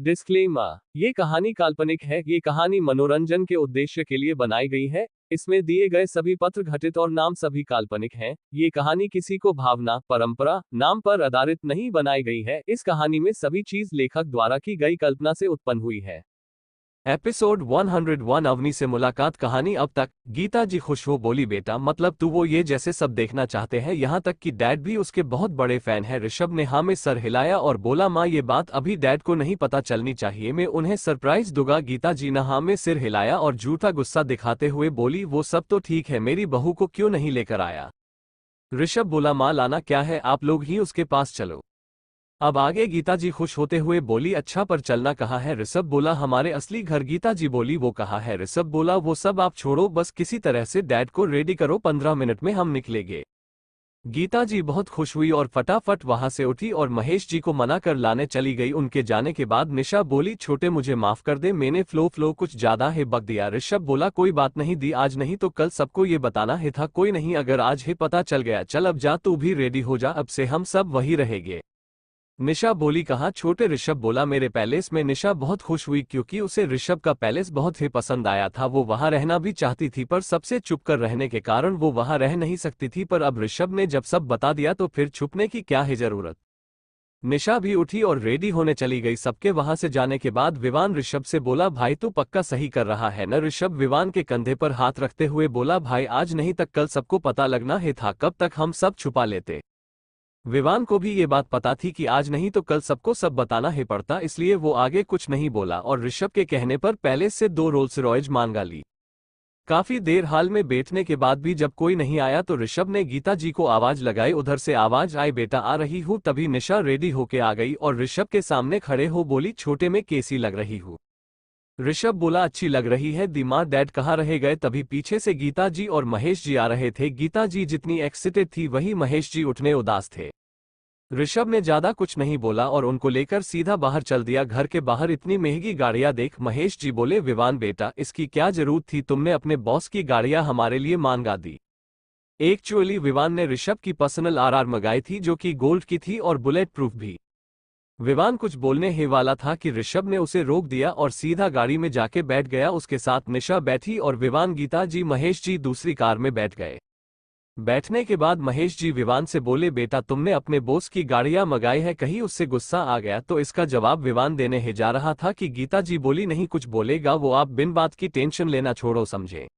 Disclaimer, ये कहानी काल्पनिक है। ये कहानी मनोरंजन के उद्देश्य के लिए बनाई गई है। इसमें दिए गए सभी पात्र घटित और नाम सभी काल्पनिक हैं। ये कहानी किसी को भावना, परंपरा, नाम पर आधारित नहीं बनाई गई है। इस कहानी में सभी चीज लेखक द्वारा की गई कल्पना से उत्पन्न हुई है। एपिसोड 101 अवनी से मुलाकात कहानी। अब तक गीता जी खुश हो बोली, बेटा मतलब तू वो ये जैसे सब देखना चाहते हैं, यहाँ तक कि डैड भी उसके बहुत बड़े फैन है। ऋषभ ने हाँ में सर हिलाया और बोला, माँ ये बात अभी डैड को नहीं पता चलनी चाहिए, मैं उन्हें सरप्राइज दूंगा। गीता जी ने हाँ में सिर हिलाया और झूठा गुस्सा दिखाते हुए बोली, वो सब तो ठीक है, मेरी बहू को क्यों नहीं लेकर आया। ऋषभ बोला, माँ लाना क्या है, आप लोग ही उसके पास चलो। अब आगे गीता जी खुश होते हुए बोली, अच्छा पर चलना कहाँ है। ऋषभ बोला, हमारे असली घर। गीता जी बोली, वो कहाँ है। ऋषभ बोला, वो सब आप छोड़ो, बस किसी तरह से डैड को रेडी करो, 15 मिनट में हम निकलेंगे। गीता जी बहुत खुश हुई और फटाफट वहां से उठी और महेश जी को मना कर लाने चली गई। उनके जाने के बाद निशा बोली, छोटे मुझे माफ कर दे, मैंने फ्लो कुछ ज्यादा ही बक दिया। ऋषभ बोला, कोई बात नहीं दी, आज नहीं तो कल सबको ये बताना ही था। कोई नहीं, अगर आज ही पता चल गया, चल अब जा, तू भी रेडी हो जा, अब से हम सब वही रहेंगे। निशा बोली, कहाँ छोटे। ऋषभ बोला, मेरे पैलेस में। निशा बहुत खुश हुई क्योंकि उसे ऋषभ का पैलेस बहुत ही पसंद आया था। वो वहां रहना भी चाहती थी पर सबसे चुप कर रहने के कारण वो वहां रह नहीं सकती थी। पर अब ऋषभ ने जब सब बता दिया तो फिर छुपने की क्या है जरूरत। निशा भी उठी और रेडी होने चली गई। सबके वहां से जाने के बाद विवान ऋषभ से बोला, भाई तू पक्का सही कर रहा है न। ऋषभ विवान के कंधे पर हाथ रखते हुए बोला, भाई आज नहीं तक कल सबको पता लगना ही था, कब तक हम सब छुपा लेते। विवान को भी ये बात पता थी कि आज नहीं तो कल सबको सब बताना ही पड़ता, इसलिए वो आगे कुछ नहीं बोला और ऋषभ के कहने पर पैलेस से 2 रोल्स रॉयज मांगा ली। काफी देर हाल में बैठने के बाद भी जब कोई नहीं आया तो ऋषभ ने गीता जी को आवाज लगाई। उधर से आवाज आई, बेटा आ रही हूँ। तभी निशा रेडी होके आ गई और ऋषभ के सामने खड़े हो बोली, छोटे में कैसी लग रही हूँ। ऋषभ बोला, अच्छी लग रही है। दिमाग डैड कहाँ रह गए। तभी पीछे से गीता जी और महेश जी आ रहे थे। गीता जी जितनी एक्साइटेड थी वही महेश जी उतने उदास थे। ऋषभ ने ज्यादा कुछ नहीं बोला और उनको लेकर सीधा बाहर चल दिया। घर के बाहर इतनी महंगी गाड़ियां देख महेश जी बोले, विवान बेटा इसकी क्या जरूरत थी, तुमने अपने बॉस की गाड़ियां हमारे लिए मांगा दी। एक्चुअली विवान ने ऋषभ की पर्सनल आरआर मंगाई थी जो कि गोल्ड की थी और बुलेट प्रूफ भी। विवान कुछ बोलने ही वाला था कि ऋषभ ने उसे रोक दिया और सीधा गाड़ी में जाके बैठ गया। उसके साथ निशा बैठी और विवान, गीता जी, महेश जी दूसरी कार में बैठ गए। बैठने के बाद महेश जी विवान से बोले, बेटा तुमने अपने बॉस की गाड़ियां मंगाई है, कहीं उससे गुस्सा आ गया तो। इसका जवाब विवान देने ही जा रहा था कि गीता जी बोली, नहीं कुछ बोलेगा वो, आप बिन बात की टेंशन लेना छोड़ो, समझे।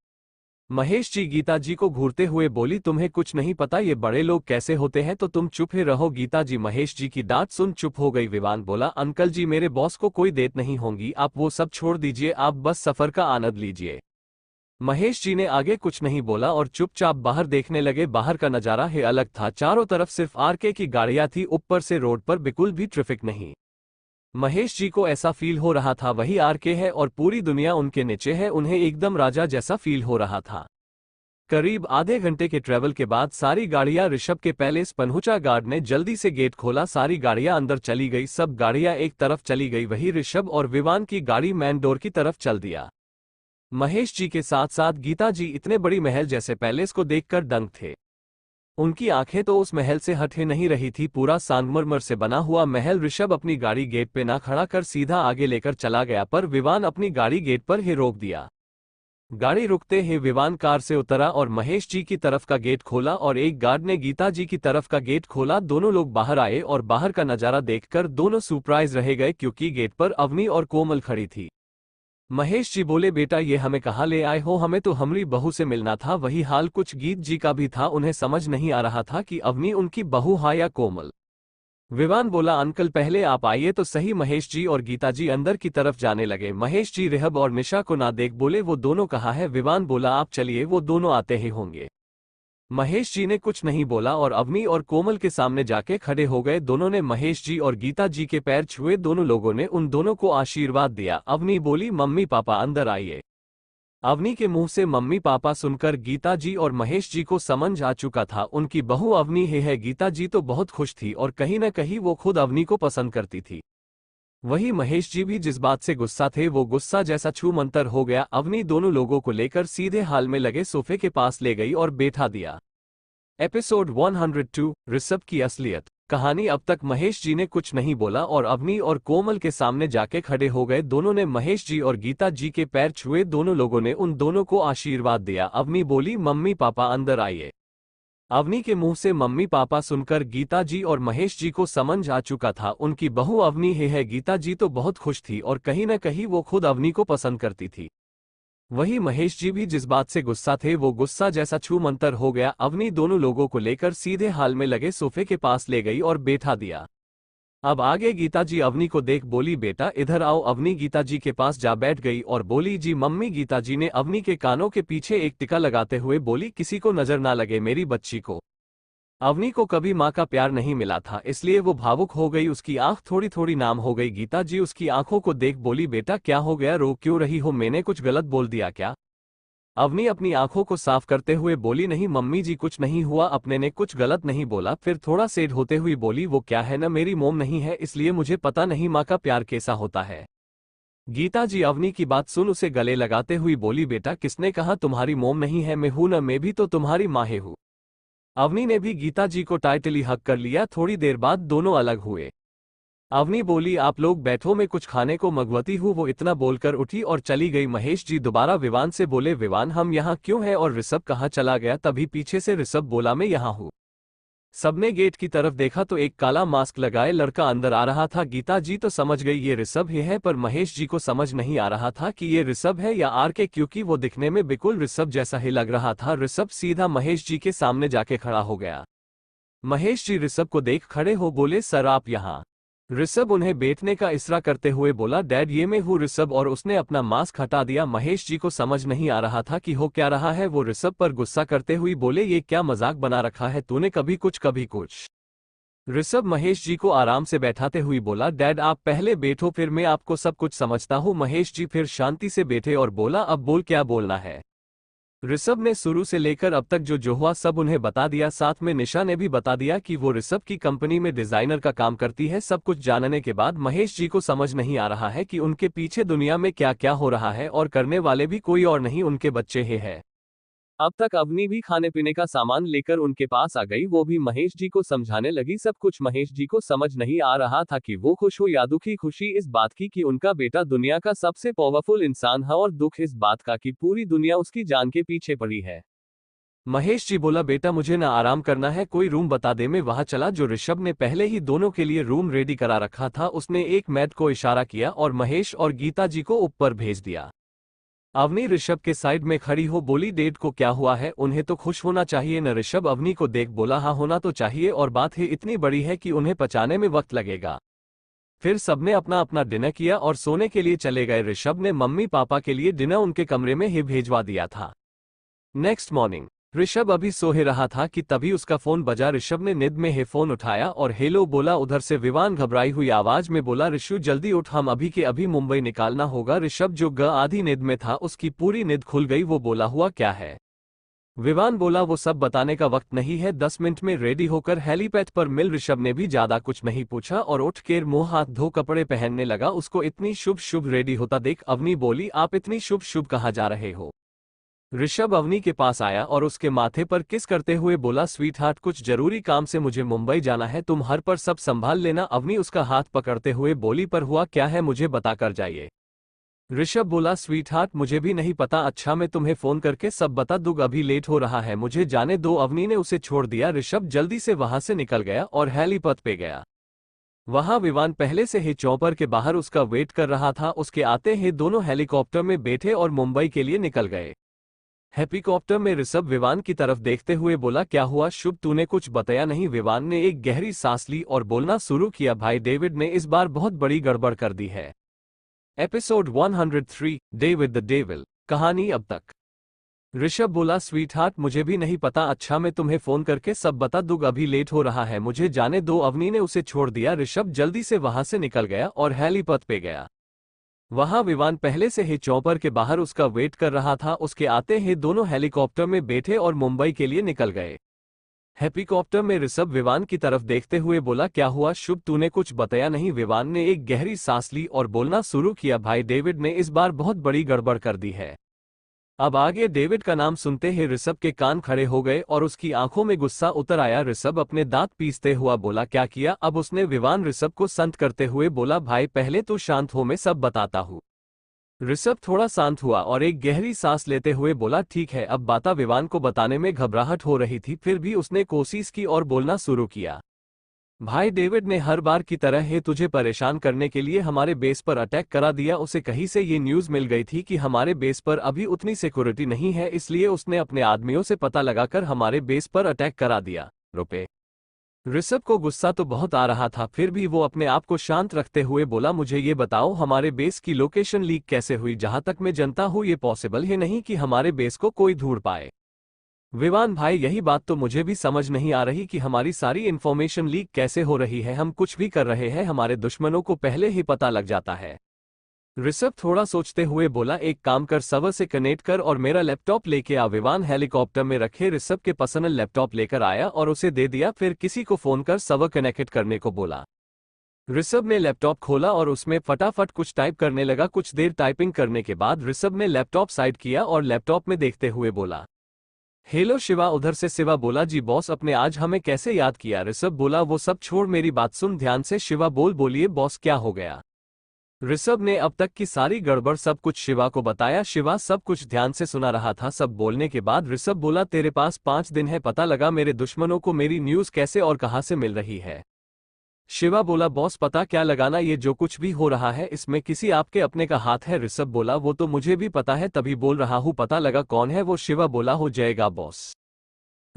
महेश जी गीता जी को घूरते हुए बोली, तुम्हें कुछ नहीं पता ये बड़े लोग कैसे होते हैं, तो तुम चुप ही रहो। गीता जी महेश जी की डांट सुन चुप हो गई। विवान बोला, अंकल जी मेरे बॉस को कोई देत नहीं होंगी, आप वो सब छोड़ दीजिए, आप बस सफर का आनंद लीजिए। महेश जी ने आगे कुछ नहीं बोला और चुपचाप बाहर देखने लगे। बाहर का नजारा ही अलग था, चारों तरफ सिर्फ आरके की गाड़ियां थी, ऊपर से रोड पर बिल्कुल भी ट्रैफिक नहीं। महेश जी को ऐसा फील हो रहा था वही आरके है और पूरी दुनिया उनके नीचे है, उन्हें एकदम राजा जैसा फील हो रहा था। करीब आधे घंटे के ट्रेवल के बाद सारी गाड़ियां ऋषभ के पैलेस पहुंचा। गार्ड ने जल्दी से गेट खोला, सारी गाड़ियां अंदर चली गई। सब गाड़ियां एक तरफ चली गई, वही ऋषभ और विवान की गाड़ी मैन डोर की तरफ चल दिया। महेश जी के साथ साथ गीता जी इतने बड़ी महल जैसे पैलेस को देखकर दंग थे। उनकी आंखें तो उस महल से हट ही नहीं रही थी, पूरा संगमरमर से बना हुआ महल। ऋषभ अपनी गाड़ी गेट पे ना खड़ा कर सीधा आगे लेकर चला गया पर विवान अपनी गाड़ी गेट पर ही रोक दिया। गाड़ी रुकते ही विवान कार से उतरा और महेश जी की तरफ का गेट खोला और एक गार्ड ने गीता जी की तरफ का गेट खोला। दोनों लोग बाहर आए और बाहर का नजारा देखकर दोनों सरप्राइज रह गए क्योंकि गेट पर अवनी और कोमल खड़ी थी। महेश जी बोले, बेटा ये हमें कहाँ ले आए हो, हमें तो हमारी बहू से मिलना था। वही हाल कुछ गीत जी का भी था, उन्हें समझ नहीं आ रहा था कि अवनी उनकी बहू है या कोमल। विवान बोला, अंकल पहले आप आइए तो सही। महेश जी और गीता जी अंदर की तरफ जाने लगे। महेश जी ऋषभ और निशा को ना देख बोले, वो दोनों कहाँ है। विवान बोला, आप चलिए, वो दोनों आते ही होंगे। महेश जी ने कुछ नहीं बोला और अवनी और कोमल के सामने जाके खड़े हो गए। दोनों ने महेश जी और गीता जी के पैर छुए। दोनों लोगों ने उन दोनों को आशीर्वाद दिया। अवनी बोली, मम्मी पापा अंदर आइए। अवनी के मुंह से मम्मी पापा सुनकर गीता जी और महेश जी को समझ आ चुका था उनकी बहू अवनी ही है। गीता जी तो बहुत खुश थी और कहीं न कहीं वो खुद अवनी को पसंद करती थी। वही महेश जी भी जिस बात से गुस्सा थे वो गुस्सा जैसा छू मंतर हो गया। अवनी दोनों लोगों को लेकर सीधे हाल में लगे सोफे के पास ले गई और बैठा दिया। एपिसोड 102 ऋषभ की असलियत। कहानी अब तक महेश जी ने कुछ नहीं बोला और अवनी और कोमल के सामने जाके खड़े हो गए। दोनों ने महेश जी और गीता जी के पैर छुए। दोनों लोगों ने उन दोनों को आशीर्वाद दिया। अवनी बोली, मम्मी पापा अंदर आइए। अवनी के मुंह से मम्मी पापा सुनकर गीता जी और महेश जी को समझ आ चुका था उनकी बहू अवनी ही है। गीता जी तो बहुत खुश थी और कहीं न कहीं वो खुद अवनी को पसंद करती थी। वही महेश जी भी जिस बात से गुस्सा थे वो गुस्सा जैसा छू मंतर हो गया। अवनी दोनों लोगों को लेकर सीधे हाल में लगे सोफे के पास ले गई और बैठा दिया। अब आगे गीता जी अवनी को देख बोली, बेटा इधर आओ। अवनी गीता जी के पास जा बैठ गई और बोली, जी मम्मी। गीता जी ने अवनी के कानों के पीछे एक टिका लगाते हुए बोली, किसी को नजर ना लगे मेरी बच्ची को। अवनी को कभी माँ का प्यार नहीं मिला था इसलिए वो भावुक हो गई। उसकी आंख थोड़ी थोड़ी नाम हो गई। गीता जी उसकी आंखों को देख बोली, बेटा क्या हो गया, रो क्यों रही हो, मैंने कुछ गलत बोल दिया क्या? अवनी अपनी आंखों को साफ करते हुए बोली, नहीं मम्मी जी कुछ नहीं हुआ, अपने ने कुछ गलत नहीं बोला। फिर थोड़ा सेड होते हुए बोली, वो क्या है ना, मेरी मोम नहीं है इसलिए मुझे पता नहीं माँ का प्यार कैसा होता है। गीता जी अवनी की बात सुन उसे गले लगाते हुए बोली, बेटा किसने कहा तुम्हारी मोम नहीं है, मैं हूं ना, मैं भी तो तुम्हारी माँ हूं। अवनी ने भी गीता जी को टाइटली हक कर लिया। थोड़ी देर बाद दोनों अलग हुए। अवनी बोली, आप लोग बैठो मैं कुछ खाने को मंगवाती हूँ। वो इतना बोलकर उठी और चली गई। महेश जी दोबारा विवान से बोले, विवान हम यहाँ क्यों हैं और ऋषभ कहाँ चला गया? तभी पीछे से ऋषभ बोला, मैं यहाँ हूँ। सबने गेट की तरफ देखा तो एक काला मास्क लगाए लड़का अंदर आ रहा था। गीता जी तो समझ गई ये ऋषभ ही है, पर महेश जी को समझ नहीं आ रहा था कि ये ऋषभ है या आरके, क्योंकि वो दिखने में बिल्कुल ऋषभ जैसा ही लग रहा था। ऋषभ सीधा महेश जी के सामने जाके खड़ा हो गया। महेश जी ऋषभ को देख खड़े हो बोले, सर आप यहाँ? ऋषभ उन्हें बैठने का इशारा करते हुए बोला, डैड ये मैं हूँ ऋषभ, और उसने अपना मास्क हटा दिया। महेश जी को समझ नहीं आ रहा था कि हो क्या रहा है। वो ऋषभ पर गुस्सा करते हुए बोले, ये क्या मजाक बना रखा है तूने, कभी कुछ कभी कुछ। ऋषभ महेश जी को आराम से बैठाते हुए बोला, डैड आप पहले बैठो फिर मैं आपको सब कुछ समझता हूँ। महेश जी फिर शांति से बैठे और बोला, अब बोल क्या बोलना है। ऋषभ ने शुरू से लेकर अब तक जो हुआ सब उन्हें बता दिया। साथ में निशा ने भी बता दिया कि वो ऋषभ की कंपनी में डिजाइनर का काम करती है। सब कुछ जानने के बाद महेश जी को समझ नहीं आ रहा है कि उनके पीछे दुनिया में क्या क्या हो रहा है और करने वाले भी कोई और नहीं उनके बच्चे ही है। अब तक अवनी भी खाने पीने का सामान लेकर उनके पास आ गई। वो भी महेश जी को समझाने लगी सब कुछ। महेश जी को समझ नहीं आ रहा था कि वो खुश हो या दुखी। खुशी इस बात की कि उनका बेटा दुनिया का सबसे पावरफुल इंसान है, और दुख इस बात का कि पूरी दुनिया उसकी जान के पीछे पड़ी है। महेश जी बोला, बेटा मुझे ना आराम करना है, कोई रूम बता दे। मैं वहां चला जो ऋषभ ने पहले ही दोनों के लिए रूम रेडी करा रखा था। उसने एक मैड को इशारा किया और महेश और गीता जी को ऊपर भेज दिया। अवनी ऋषभ के साइड में खड़ी हो बोली, डेड को क्या हुआ है, उन्हें तो खुश होना चाहिए न। ऋषभ अवनी को देख बोला, हाँ होना तो चाहिए, और बात ही इतनी बड़ी है कि उन्हें पचाने में वक्त लगेगा। फिर सबने अपना अपना डिनर किया और सोने के लिए चले गए। ऋषभ ने मम्मी पापा के लिए डिनर उनके कमरे में ही भेजवा दिया था। नेक्स्ट मॉर्निंग ऋषभ अभी सो ही रहा था कि तभी उसका फोन बजा। ऋषभ ने नींद में ही फोन उठाया और हेलो बोला। उधर से विवान घबराई हुई आवाज में बोला, ऋषु जल्दी उठ, हम अभी के अभी मुंबई निकालना होगा। ऋषभ जो आधी नींद में था उसकी पूरी नींद खुल गई। वो बोला, हुआ क्या है? विवान बोला, वो सब बताने का वक्त नहीं है, 10 मिनट में रेडी होकर हेलीपैड पर मिल। ऋषभ ने भी ज्यादा कुछ नहीं पूछा और उठ कर मुंह हाथ धो कपड़े पहनने लगा। उसको इतनी शुभ शुभ रेडी होता देख अवनी बोली, आप इतनी शुभ शुभ कहाँ जा रहे हो? ऋषभ अवनी के पास आया और उसके माथे पर किस करते हुए बोला, स्वीट हार्ट कुछ जरूरी काम से मुझे मुंबई जाना है, तुम हर पर सब संभाल लेना। अवनी उसका हाथ पकड़ते हुए बोली, पर हुआ क्या है मुझे बता कर जाइए। ऋषभ बोला, स्वीट हार्ट मुझे भी नहीं पता, अच्छा मैं तुम्हें फोन करके सब बता दूंगा, अभी लेट हो रहा है, मुझे जाने दो। अवनी ने उसे छोड़ दिया। ऋषभ जल्दी से वहां से निकल गया और हेलीपैड पे गया। वहां विमान पहले से ही चौपर के बाहर उसका वेट कर रहा था। उसके आते ही दोनों हेलीकॉप्टर में बैठे और मुंबई के लिए निकल गए। हेलीकॉप्टर में ऋषभ विवान की तरफ देखते हुए बोला, क्या हुआ शुभ, तूने कुछ बताया नहीं? विवान ने एक गहरी सांस ली और बोलना शुरू किया, भाई डेविड ने इस बार बहुत बड़ी गड़बड़ कर दी है। Episode 103 day with the devil. कहानी अब तक। ऋषभ बोला, स्वीट हार्ट मुझे भी नहीं पता, अच्छा मैं तुम्हें फोन करके सब बता दूंगा, अभी लेट हो रहा है, मुझे जाने दो। अवनी ने उसे छोड़ दिया। ऋषभ जल्दी से वहां से निकल गया और हेलीपैड पे गया। वहां विमान पहले से ही चौपर के बाहर उसका वेट कर रहा था। उसके आते ही दोनों हेलीकॉप्टर में बैठे और मुंबई के लिए निकल गए। हेलीकॉप्टर में ऋषभ विवान की तरफ देखते हुए बोला, क्या हुआ शुभ, तूने कुछ बताया नहीं? विवान ने एक गहरी सांस ली और बोलना शुरू किया, भाई डेविड ने इस बार बहुत बड़ी गड़बड़ कर दी है। अब आगे डेविड का नाम सुनते ही ऋषभ के कान खड़े हो गए और उसकी आंखों में गुस्सा उतर आया। ऋषभ अपने दांत पीसते हुआ बोला, क्या किया? अब उसने विवान ऋषभ को संत करते हुए बोला, भाई पहले तो शांत हो, मैं सब बताता हूँ। ऋषभ थोड़ा शांत हुआ और एक गहरी सांस लेते हुए बोला, ठीक है। अब बाता विवान को बताने में घबराहट हो रही थी, फिर भी उसने कोशिश की और बोलना शुरू किया। भाई डेविड ने हर बार की तरह है तुझे परेशान करने के लिए हमारे बेस पर अटैक करा दिया। उसे कहीं से ये न्यूज़ मिल गई थी कि हमारे बेस पर अभी उतनी सिक्योरिटी नहीं है, इसलिए उसने अपने आदमियों से पता लगाकर हमारे बेस पर अटैक करा दिया। रुपए। ऋषभ को गुस्सा तो बहुत आ रहा था, फिर भी वो अपने आप को शांत रखते हुए बोला, मुझे ये बताओ हमारे बेस की लोकेशन लीक कैसे हुई? जहां तक मैं जानता हूं ये पॉसिबल ही नहीं कि हमारे बेस को कोई ढूंढ पाए। विवान भाई यही बात तो मुझे भी समझ नहीं आ रही कि हमारी सारी इंफॉर्मेशन लीक कैसे हो रही है। हम कुछ भी कर रहे हैं हमारे दुश्मनों को पहले ही पता लग जाता है। ऋषभ थोड़ा सोचते हुए बोला, एक काम कर, सर्वर से कनेक्ट कर और मेरा लैपटॉप लेके आ। विवान हेलीकॉप्टर में रखे ऋषभ के पर्सनल लैपटॉप लेकर आया और उसे दे दिया, फिर किसी को फोन कर सर्वर कनेक्ट करने को बोला। ऋषभ ने लैपटॉप खोला और उसमें फटाफट कुछ टाइप करने लगा। कुछ देर टाइपिंग करने के बाद ऋषभ ने लैपटॉप साइड किया और लैपटॉप में देखते हुए बोला, हेलो शिवा। उधर से शिवा बोला, जी बॉस, अपने आज हमें कैसे याद किया? ऋषभ बोला, वो सब छोड़, मेरी बात सुन ध्यान से। शिवा बोलिए बॉस, क्या हो गया? ऋषभ ने अब तक की सारी गड़बड़ सब कुछ शिवा को बताया। शिवा सब कुछ ध्यान से सुना रहा था। सब बोलने के बाद ऋषभ बोला, तेरे पास 5 दिन है, पता लगा मेरे दुश्मनों को मेरी न्यूज़ कैसे और कहां से मिल रही है। शिवा बोला, बॉस पता क्या लगाना, ये जो कुछ भी हो रहा है इसमें किसी आपके अपने का हाथ है। ऋषभ बोला, वो तो मुझे भी पता है, तभी बोल रहा हूँ, पता लगा कौन है वो? शिवा बोला, हो जाएगा बॉस।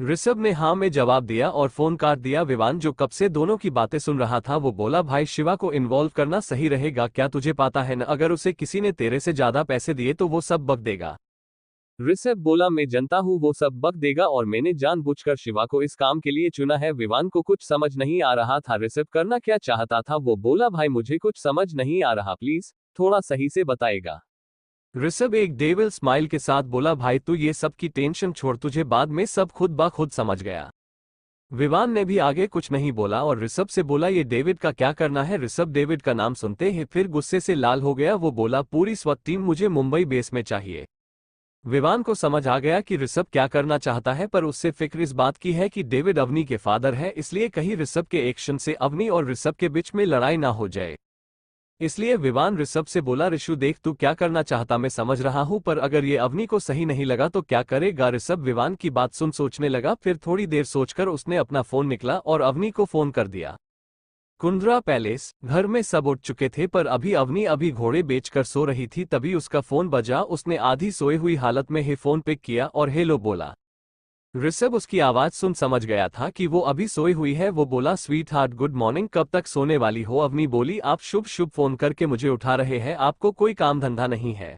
ऋषभ ने हाँ में जवाब दिया और फोन काट दिया। विवान जो कब से दोनों की बातें सुन रहा था वो बोला, भाई शिवा को इन्वॉल्व करना सही रहेगा क्या? तुझे पता है न, अगर उसे किसी ने तेरे से ज्यादा पैसे दिए तो वो सब बक देगा। ऋषभ बोला, मैं जनता हूँ वो सब बक देगा और मैंने जानबूझकर शिवा को इस काम के लिए चुना है। विवान को कुछ समझ नहीं आ रहा था ऋषभ करना क्या चाहता था। वो बोला, भाई मुझे कुछ समझ नहीं आ रहा, प्लीज थोड़ा सही से बताएगा। ऋषभ एक डेविल स्माइल के साथ बोला, भाई तू ये सब की टेंशन छोड़, तुझे बाद में सब खुद ब खुद समझ गया। विवान ने भी आगे कुछ नहीं बोला और ऋषभ से बोला, ये डेविड का क्या करना है? ऋषभ डेविड का नाम सुनते ही फिर गुस्से से लाल हो गया। वो बोला, पूरी स्वत टीम मुझे मुंबई बेस में चाहिए। विवान को समझ आ गया कि ऋषभ क्या करना चाहता है, पर उससे फिक्र इस बात की है कि डेविड अवनी के फादर है, इसलिए कहीं ऋषभ के एक्शन से अवनी और ऋषभ के बीच में लड़ाई ना हो जाए। इसलिए विवान ऋषभ से बोला, ऋषु देख तू क्या करना चाहता मैं समझ रहा हूं, पर अगर ये अवनी को सही नहीं लगा तो क्या करेगा? ऋषभ विवान की बात सुन सोचने लगा, फिर थोड़ी देर सोचकर उसने अपना फोन निकला और अवनी को फोन कर दिया। कुंद्रा पैलेस घर में सब उठ चुके थे, पर अवनी अभी घोड़े बेचकर सो रही थी। तभी उसका फोन बजा। उसने आधी सोई हुई हालत में ही फोन पिक किया और हेलो बोला। ऋषभ उसकी आवाज सुन समझ गया था कि वो अभी सोई हुई है। वो बोला, स्वीट हार्ट गुड मॉर्निंग, कब तक सोने वाली हो? अवनी बोली, आप शुभ शुभ फोन करके मुझे उठा रहे हैं, आपको कोई काम धंधा नहीं है?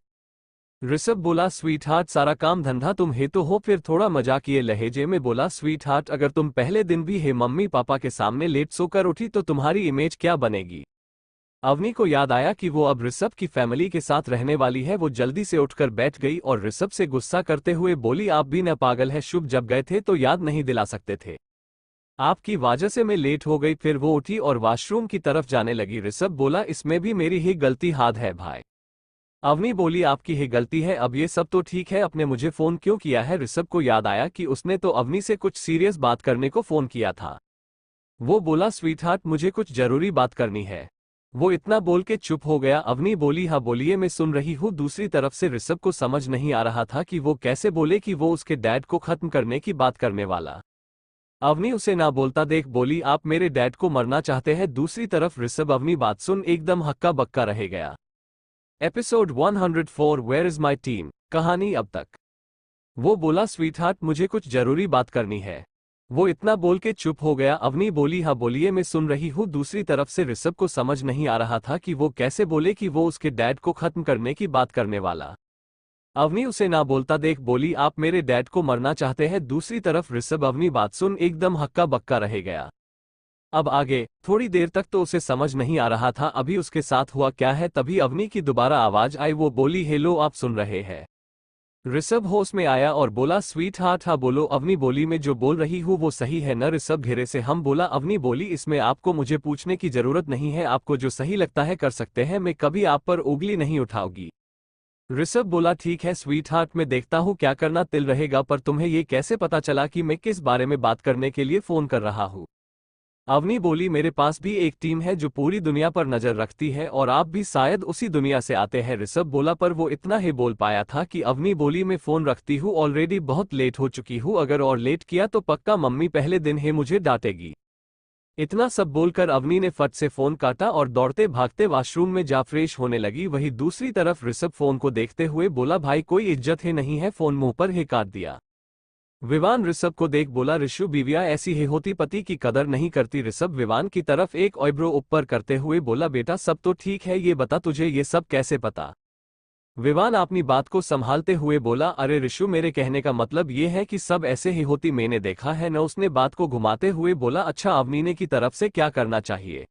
ऋषभ बोला, स्वीट हार्ट सारा काम धंधा तुम ही तो हो। फिर थोड़ा मजाकिये लहजे में बोला, स्वीट हार्ट अगर तुम पहले दिन भी है मम्मी पापा के सामने लेट सोकर उठी तो तुम्हारी इमेज क्या बनेगी? अवनी को याद आया कि वो अब ऋषभ की फैमिली के साथ रहने वाली है। वो जल्दी से उठकर बैठ गई और ऋषभ से गुस्सा करते हुए बोली, आप भी न पागल है, शुभ जब गए थे तो याद नहीं दिला सकते थे? आपकी वजह से मैं लेट हो गई। फिर वो उठी और वॉशरूम की तरफ जाने लगी। ऋषभ बोला, इसमें भी मेरी ही गलती हाथ है भाई। अवनी बोली, आपकी ही गलती है, अब ये सब तो ठीक है, आपने मुझे फोन क्यों किया है? ऋषभ को याद आया कि उसने तो अवनी से कुछ सीरियस बात करने को फोन किया था। वो बोला, स्वीट हार्ट मुझे कुछ जरूरी बात करनी है। वो इतना बोल के चुप हो गया। अवनी बोली, हाँ बोलिए, मैं सुन रही हूँ। दूसरी तरफ से ऋषभ को समझ नहीं आ रहा था कि वो कैसे बोले कि वो उसके डैड को खत्म करने की बात करने वाला। अवनी उसे ना बोलता देख बोली, आप मेरे डैड को मरना चाहते हैं? दूसरी तरफ ऋषभ अवनी बात सुन एकदम हक्का बक्का रह गया। Episode 104 where is my team कहानी अब तक। वो बोला, स्वीट हार्ट मुझे कुछ जरूरी बात करनी है। वो इतना बोल के चुप हो गया। अवनी बोली, हाँ बोलिए, मैं सुन रही हूँ। दूसरी तरफ से ऋषभ को समझ नहीं आ रहा था कि वो कैसे बोले कि वो उसके डैड को खत्म करने की बात करने वाला। अवनी उसे ना बोलता देख बोली, आप मेरे डैड को मरना चाहते हैं? दूसरी तरफ ऋषभ अवनी बात सुन एकदम हक्का बक्का रह गया। अब आगे थोड़ी देर तक तो उसे समझ नहीं आ रहा था अभी उसके साथ हुआ क्या है। तभी अवनी की दोबारा आवाज आई। वो बोली, हेलो आप सुन रहे हैं? ऋषभ होश में आया और बोला, स्वीट हार्ट हाँ बोलो। अवनी बोली, मैं जो बोल रही हूँ वो सही है न? ऋषभ घेरे से हम बोला। अवनी बोली, इसमें आपको मुझे पूछने की जरूरत नहीं है, आपको जो सही लगता है कर सकते हैं, मैं कभी आप पर उंगली नहीं उठाऊंगी। ऋषभ बोला ठीक है स्वीट हार्ट, मैं देखता हूँ क्या करना तिल रहेगा, पर तुम्हें ये कैसे पता चला कि मैं किस बारे में बात करने के लिए फोन कर रहा हूँ? अवनी बोली मेरे पास भी एक टीम है जो पूरी दुनिया पर नजर रखती है और आप भी शायद उसी दुनिया से आते हैं। ऋषभ बोला पर वो इतना ही बोल पाया था कि अवनी बोली मैं फोन रखती हूँ, ऑलरेडी बहुत लेट हो चुकी हूँ, अगर और लेट किया तो पक्का मम्मी पहले दिन ही मुझे डांटेगी। इतना सब बोलकर अवनी ने फट से फोन काटा और दौड़ते भागते वॉशरूम में जा फ्रेश होने लगी। वहीं दूसरी तरफ ऋषभ फोन को देखते हुए बोला भाई कोई इज्जत ही नहीं है, फोन मुंह पर ही काट दिया। विवान ऋषभ को देख बोला ऋषु बीवियां ऐसी ही होती, पति की कदर नहीं करती। ऋषभ विवान की तरफ एक ऑयब्रो ऊपर करते हुए बोला बेटा सब तो ठीक है, ये बता तुझे ये सब कैसे पता? विवान अपनी बात को संभालते हुए बोला अरे ऋषु मेरे कहने का मतलब ये है कि सब ऐसे ही होती, मैंने देखा है न। उसने बात को घुमाते हुए बोला अच्छा अवनीने की तरफ से क्या करना चाहिए?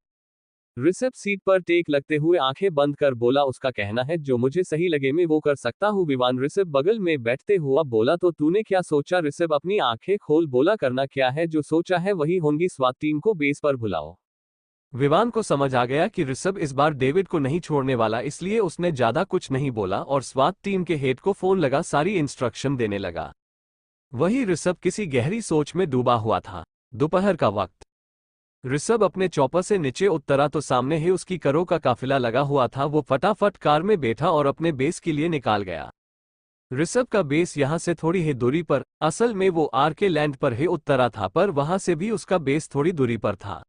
ऋषभ सीट पर टेक लगते हुए आंखें बंद कर बोला उसका कहना है जो मुझे सही लगे मैं वो कर सकता हूँ। विवान ऋषभ बगल में बैठते हुआ बोला तो तूने क्या सोचा? ऋषभ अपनी आंखें खोल बोला करना क्या है, जो सोचा है वही होंगी, स्वात टीम को बेस पर बुलाओ। विवान को समझ आ गया कि ऋषभ इस बार डेविड को नहीं छोड़ने वाला, इसलिए उसने ज्यादा कुछ नहीं बोला और स्वात टीम के हेड को फोन लगा सारी इंस्ट्रक्शन देने लगा। वही ऋषभ किसी गहरी सोच में डूबा हुआ था। दोपहर का वक्त ऋषभ अपने चौपर से नीचे उतरा तो सामने ही उसकी करों का काफिला लगा हुआ था। वो फटाफट कार में बैठा और अपने बेस के लिए निकाल गया। ऋषभ का बेस यहां से थोड़ी ही दूरी पर, असल में वो आर के लैंड पर ही उतरा था, पर वहां से भी उसका बेस थोड़ी दूरी पर था।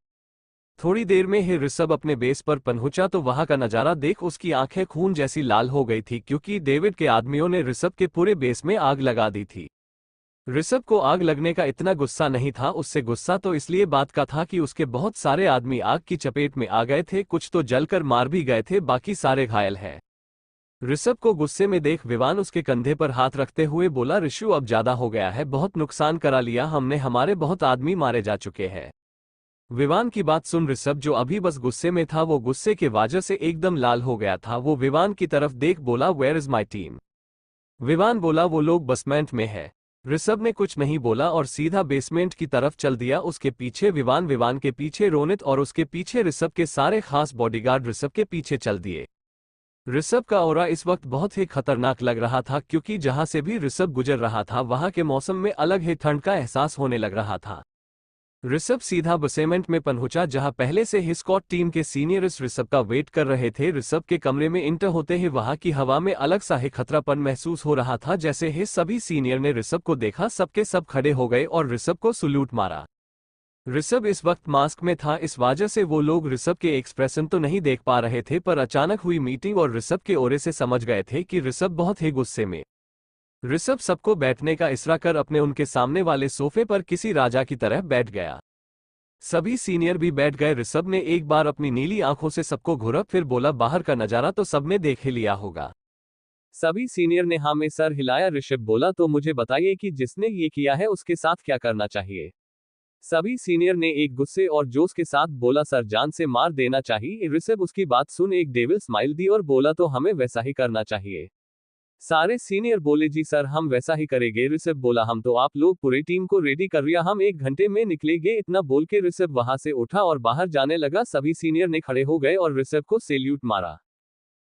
थोड़ी देर में ही ऋषभ अपने बेस पर पहुंचा तो वहां का नजारा देख उसकी आंखें खून जैसी लाल हो गई थी, क्योंकि डेविड के आदमियों ने ऋषभ के पूरे बेस में आग लगा दी थी। ऋषभ को आग लगने का इतना गुस्सा नहीं था, उससे गुस्सा तो इसलिए बात का था कि उसके बहुत सारे आदमी आग की चपेट में आ गए थे, कुछ तो जलकर मार भी गए थे, बाकी सारे घायल हैं। ऋषभ को गुस्से में देख विवान उसके कंधे पर हाथ रखते हुए बोला ऋषु अब ज्यादा हो गया है, बहुत नुकसान करा लिया हमने, हमारे बहुत आदमी मारे जा चुके हैं। विवान की बात सुन ऋषभ जो अभी बस गुस्से में था वो गुस्से के वजह से एकदम लाल हो गया था। वो विवान की तरफ देख बोला where is my team? Vivaan बोला वो लोग बेसमेंट में है। ऋषभ ने कुछ नहीं बोला और सीधा बेसमेंट की तरफ चल दिया। उसके पीछे विवान के पीछे रोनित और उसके पीछे ऋषभ के सारे खास बॉडीगार्ड ऋषभ के पीछे चल दिए। ऋषभ का ऑरा इस वक्त बहुत ही खतरनाक लग रहा था, क्योंकि जहां से भी ऋषभ गुजर रहा था वहां के मौसम में अलग ही ठंड का एहसास होने लग रहा था। ऋषभ सीधा बेसमेंट में पहुंचा जहां पहले से ही स्कॉट टीम के सीनियर्स ऋषभ का वेट कर रहे थे। ऋषभ के कमरे में इंटर होते ही वहां की हवा में अलग सा ही खतरापन महसूस हो रहा था। जैसे ही सभी सीनियर ने ऋषभ को देखा सबके सब खड़े हो गए और ऋषभ को सल्यूट मारा। ऋषभ इस वक्त मास्क में था, इस वजह से वो लोग ऋषभ के एक्सप्रेशन तो नहीं देख पा रहे थे, पर अचानक हुई मीटिंग और ऋषभ के ओरे से समझ गए थे कि ऋषभ बहुत ही गुस्से में। ऋषभ सबको बैठने का इशारा कर अपने उनके सामने वाले सोफे पर किसी राजा की तरह बैठ गया। सभी सीनियर भी बैठ गए। ऋषभ ने एक बार अपनी नीली आंखों से सबको घूरा, फिर बोला बाहर का नजारा तो सबने देख ही लिया होगा। सभी सीनियर ने हाँ में सर हिलाया। ऋषभ बोला तो मुझे बताइए कि जिसने ये किया है उसके साथ क्या करना चाहिए? सभी सीनियर ने एक गुस्से और जोश के साथ बोला सर जान से मार देना चाहिए। ऋषभ उसकी बात सुन एक डेविल स्माइल दी और बोला तो हमें वैसा ही करना चाहिए। सारे सीनियर बोले जी सर हम वैसा ही करेंगे। ऋषभ बोला हम तो आप लोग पूरी टीम को रेडी कर रिया, हम 1 घंटे में निकलेंगे। इतना बोल के ऋषभ वहां से उठा और बाहर जाने लगा। सभी सीनियर ने खड़े हो गए और ऋषभ को सैल्यूट मारा।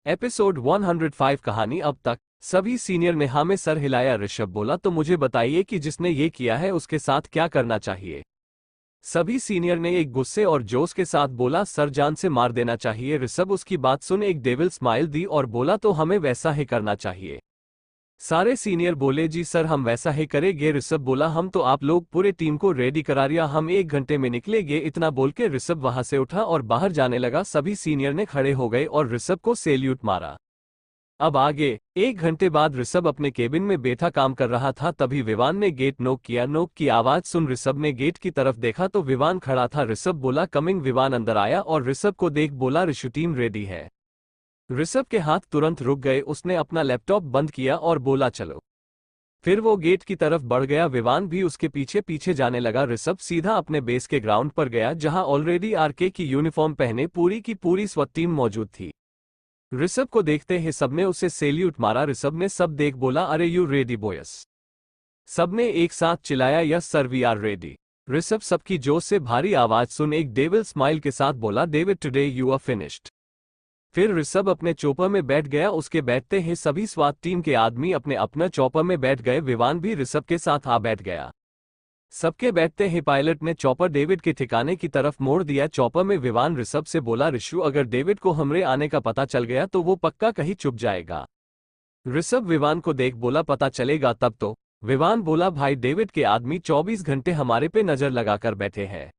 एपिसोड 105 कहानी अब तक। सभी सीनियर ने हाँ में सर हिलाया। ऋषभ बोला तो मुझे बताइए कि जिसने ये किया है उसके साथ क्या करना चाहिए? सभी सीनियर ने एक गुस्से और जोश के साथ बोला सर जान से मार देना चाहिए। ऋषभ उसकी बात सुन एक डेविल स्माइल दी और बोला तो हमें वैसा ही करना चाहिए। सारे सीनियर बोले जी सर हम वैसा ही करेंगे। ऋषभ बोला हम तो आप लोग पूरे टीम को रेडी करा रिया, हम 1 घंटे में निकलेंगे। इतना बोल के ऋषभ वहां से उठा और बाहर जाने लगा। सभी सीनियर ने खड़े हो गए और ऋषभ को सैल्यूट मारा। अब आगे 1 घंटे बाद ऋषभ अपने केबिन में बैठा काम कर रहा था, तभी विवान ने गेट नॉक किया। नॉक की आवाज सुन ऋषभ ने गेट की तरफ देखा तो विवान खड़ा था। ऋषभ बोला कमिंग। विवान अंदर आया और ऋषभ को देख बोला ऋषु टीम रेडी है। ऋषभ के हाथ तुरंत रुक गए, उसने अपना लैपटॉप बंद किया और बोला चलो। फिर वो गेट की तरफ बढ़ गया। विवान भी उसके पीछे पीछे जाने लगा। ऋषभ सीधा अपने बेस के ग्राउंड पर गया जहां ऑलरेडी आरके की यूनिफॉर्म पहने पूरी की पूरी स्वत टीम मौजूद थी। ऋषभ को देखते ही सबने उसे सैल्यूट मारा। ऋषभ ने सब देख बोला अरे यू रेडी बॉयस? सबने एक साथ चिल्लाया yes sir we are ready. Rishabh सबकी जोश से भारी आवाज सुन एक डेविल स्माइल के साथ बोला David today you are finished. फिर ऋषभ अपने चॉपर में बैठ गया। उसके बैठते ही सभी स्वात टीम के आदमी अपने अपना चॉपर में बैठ गए। विवान भी ऋषभ के साथ आ बैठ गया। सबके बैठते ही पायलट ने चॉपर डेविड के ठिकाने की तरफ मोड़ दिया। चॉपर में विवान ऋषभ से बोला, ऋषु अगर डेविड को हमरे आने का पता चल गया तो वो पक्का कहीं छुप जाएगा। ऋषभ विवान को देख बोला, पता चलेगा तब तो। विवान बोला, भाई डेविड के आदमी 24 घंटे हमारे पे नजर लगाकर बैठे हैं।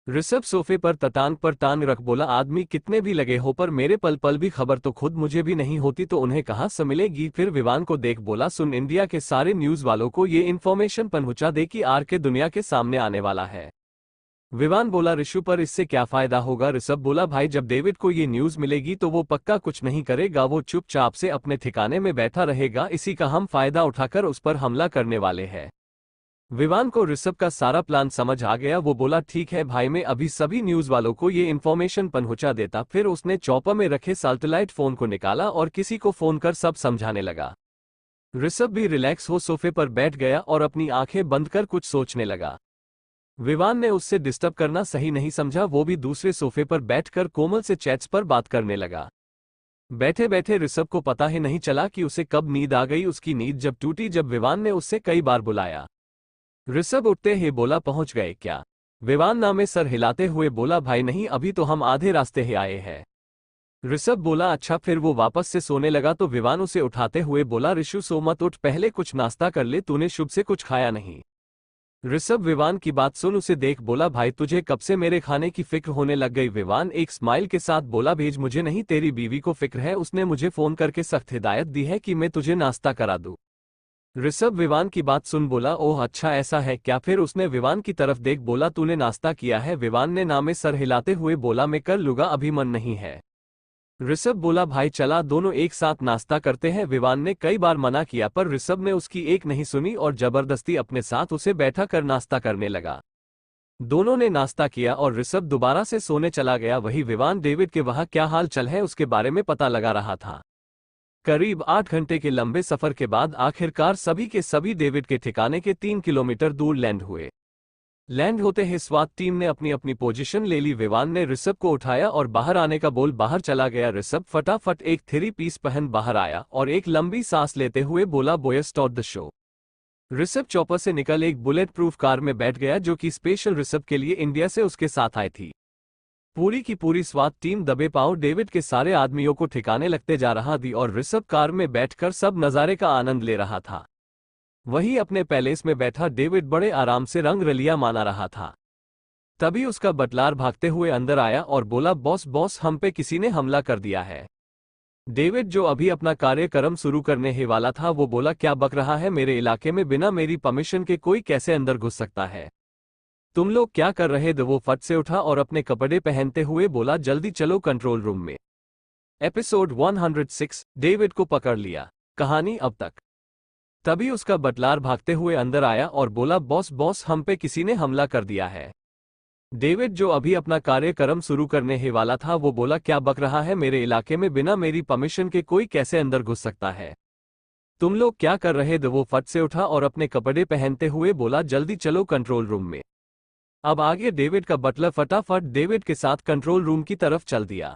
ऋषभ सोफे पर टांग पर टांग रख बोला, आदमी कितने भी लगे हो पर मेरे पल पल भी खबर तो खुद मुझे भी नहीं होती तो उन्हें कहाँ से मिलेगी। फिर विवान को देख बोला, सुन, इंडिया के सारे न्यूज वालों को ये इन्फॉर्मेशन पहुंचा दे कि आरके दुनिया के सामने आने वाला है। विवान बोला, ऋषु पर इससे क्या फायदा होगा। ऋषभ बोला, भाई जब डेविड को ये न्यूज मिलेगी तो वो पक्का कुछ नहीं करेगा, वो चुपचाप से अपने ठिकाने में बैठा रहेगा। इसी का हम फायदा उठाकर उस पर हमला करने वाले हैं। विवान को ऋषभ का सारा प्लान समझ आ गया। वो बोला, ठीक है भाई, मैं अभी सभी न्यूज वालों को ये इन्फॉर्मेशन पहुंचा देता। फिर उसने चॉपर में रखे सैटेलाइट फोन को निकाला और किसी को फोन कर सब समझाने लगा। ऋषभ भी रिलैक्स हो सोफे पर बैठ गया और अपनी आंखें बंद कर कुछ सोचने लगा। विवान ने उससे डिस्टर्ब करना सही नहीं समझा। वो भी दूसरे सोफे पर बैठकर कोमल से चैट्स पर बात करने लगा। बैठे बैठे ऋषभ को पता ही नहीं चला कि उसे कब नींद आ गई। उसकी नींद जब टूटी जब विवान ने उससे कई बार बुलाया। ऋषभ उठते ही बोला, पहुंच गए क्या। विवान नामे सर हिलाते हुए बोला, भाई नहीं, अभी तो हम आधे रास्ते ही आए हैं। ऋषभ बोला, अच्छा। फिर वो वापस से सोने लगा तो विवान उसे उठाते हुए बोला, ऋषु सो मत, उठ, पहले कुछ नाश्ता कर ले, तूने शुभ से कुछ खाया नहीं। ऋषभ विवान की बात सुन उसे देख बोला, भाई तुझे कब से मेरे खाने की फिक्र होने लग गई। विवान एक स्माइल के साथ बोला, भेज, मुझे नहीं तेरी बीवी को फिक्र है, उसने मुझे फोन करके सख्त हिदायत दी है कि मैं तुझे नाश्ता करा दूं। ऋषभ विवान की बात सुन बोला, ओह अच्छा ऐसा है क्या। फिर उसने विवान की तरफ देख बोला, तूने नाश्ता किया है। विवान ने नामे सर हिलाते हुए बोला, मैं कर लूंगा, अभी मन नहीं है। ऋषभ बोला, भाई चला दोनों एक साथ नाश्ता करते हैं। विवान ने कई बार मना किया पर ऋषभ ने उसकी एक नहीं सुनी और जबरदस्ती अपने साथ उसे बैठा कर नाश्ता करने लगा। दोनों ने नाश्ता किया और ऋषभ दोबारा से सोने चला गया। वही विवान डेविड के वहां क्या हाल चल है उसके बारे में पता लगा रहा था। करीब 8 घंटे के लंबे सफर के बाद आखिरकार सभी के सभी डेविड के ठिकाने के 3 किलोमीटर दूर लैंड हुए। लैंड होते ही स्वात टीम ने अपनी अपनी पोजीशन ले ली। विवान ने ऋषभ को उठाया और बाहर आने का बोल बाहर चला गया। ऋषभ फटाफट एक 3 पीस पहन बाहर आया और एक लंबी सांस लेते हुए बोला, boys start the show. Rishabh chopper से निकल एक बुलेट प्रूफ कार में बैठ गया जो कि स्पेशल ऋषभ के लिए इंडिया से उसके साथ आई थी। पूरी की पूरी स्वात टीम दबे पांव डेविड के सारे आदमियों को ठिकाने लगते जा रहा थी और ऋषभ कार में बैठकर सब नज़ारे का आनंद ले रहा था। वहीं अपने पैलेस में बैठा डेविड बड़े आराम से रंग रलिया माना रहा था। तभी उसका बटलार भागते हुए अंदर आया और बोला, बॉस बॉस, हम पे किसी ने हमला कर दिया है। डेविड जो अभी अपना कार्यक्रम शुरू करने ही वाला था वो बोला, क्या बक रहा है, मेरे इलाके में बिना मेरी परमिशन के कोई कैसे अंदर घुस सकता है। तुम लोग क्या कर रहे थे। वो फट से उठा और अपने कपड़े पहनते हुए बोला, जल्दी चलो कंट्रोल रूम में। एपिसोड 106 डेविड को पकड़ लिया। कहानी अब तक। तभी उसका बटलार भागते हुए अंदर आया और बोला, बॉस बॉस, हम पे किसी ने हमला कर दिया है। डेविड जो अभी अपना कार्यक्रम शुरू करने ही वाला था वो बोला, क्या बक रहा है, मेरे इलाके में बिना मेरी परमिशन के कोई कैसे अंदर घुस सकता है। तुम लोग क्या कर रहे थे। वो फट से उठा और अपने कपड़े पहनते हुए बोला, जल्दी चलो कंट्रोल रूम में। अब आगे डेविड का बटलर फटाफट डेविड के साथ कंट्रोल रूम की तरफ चल दिया।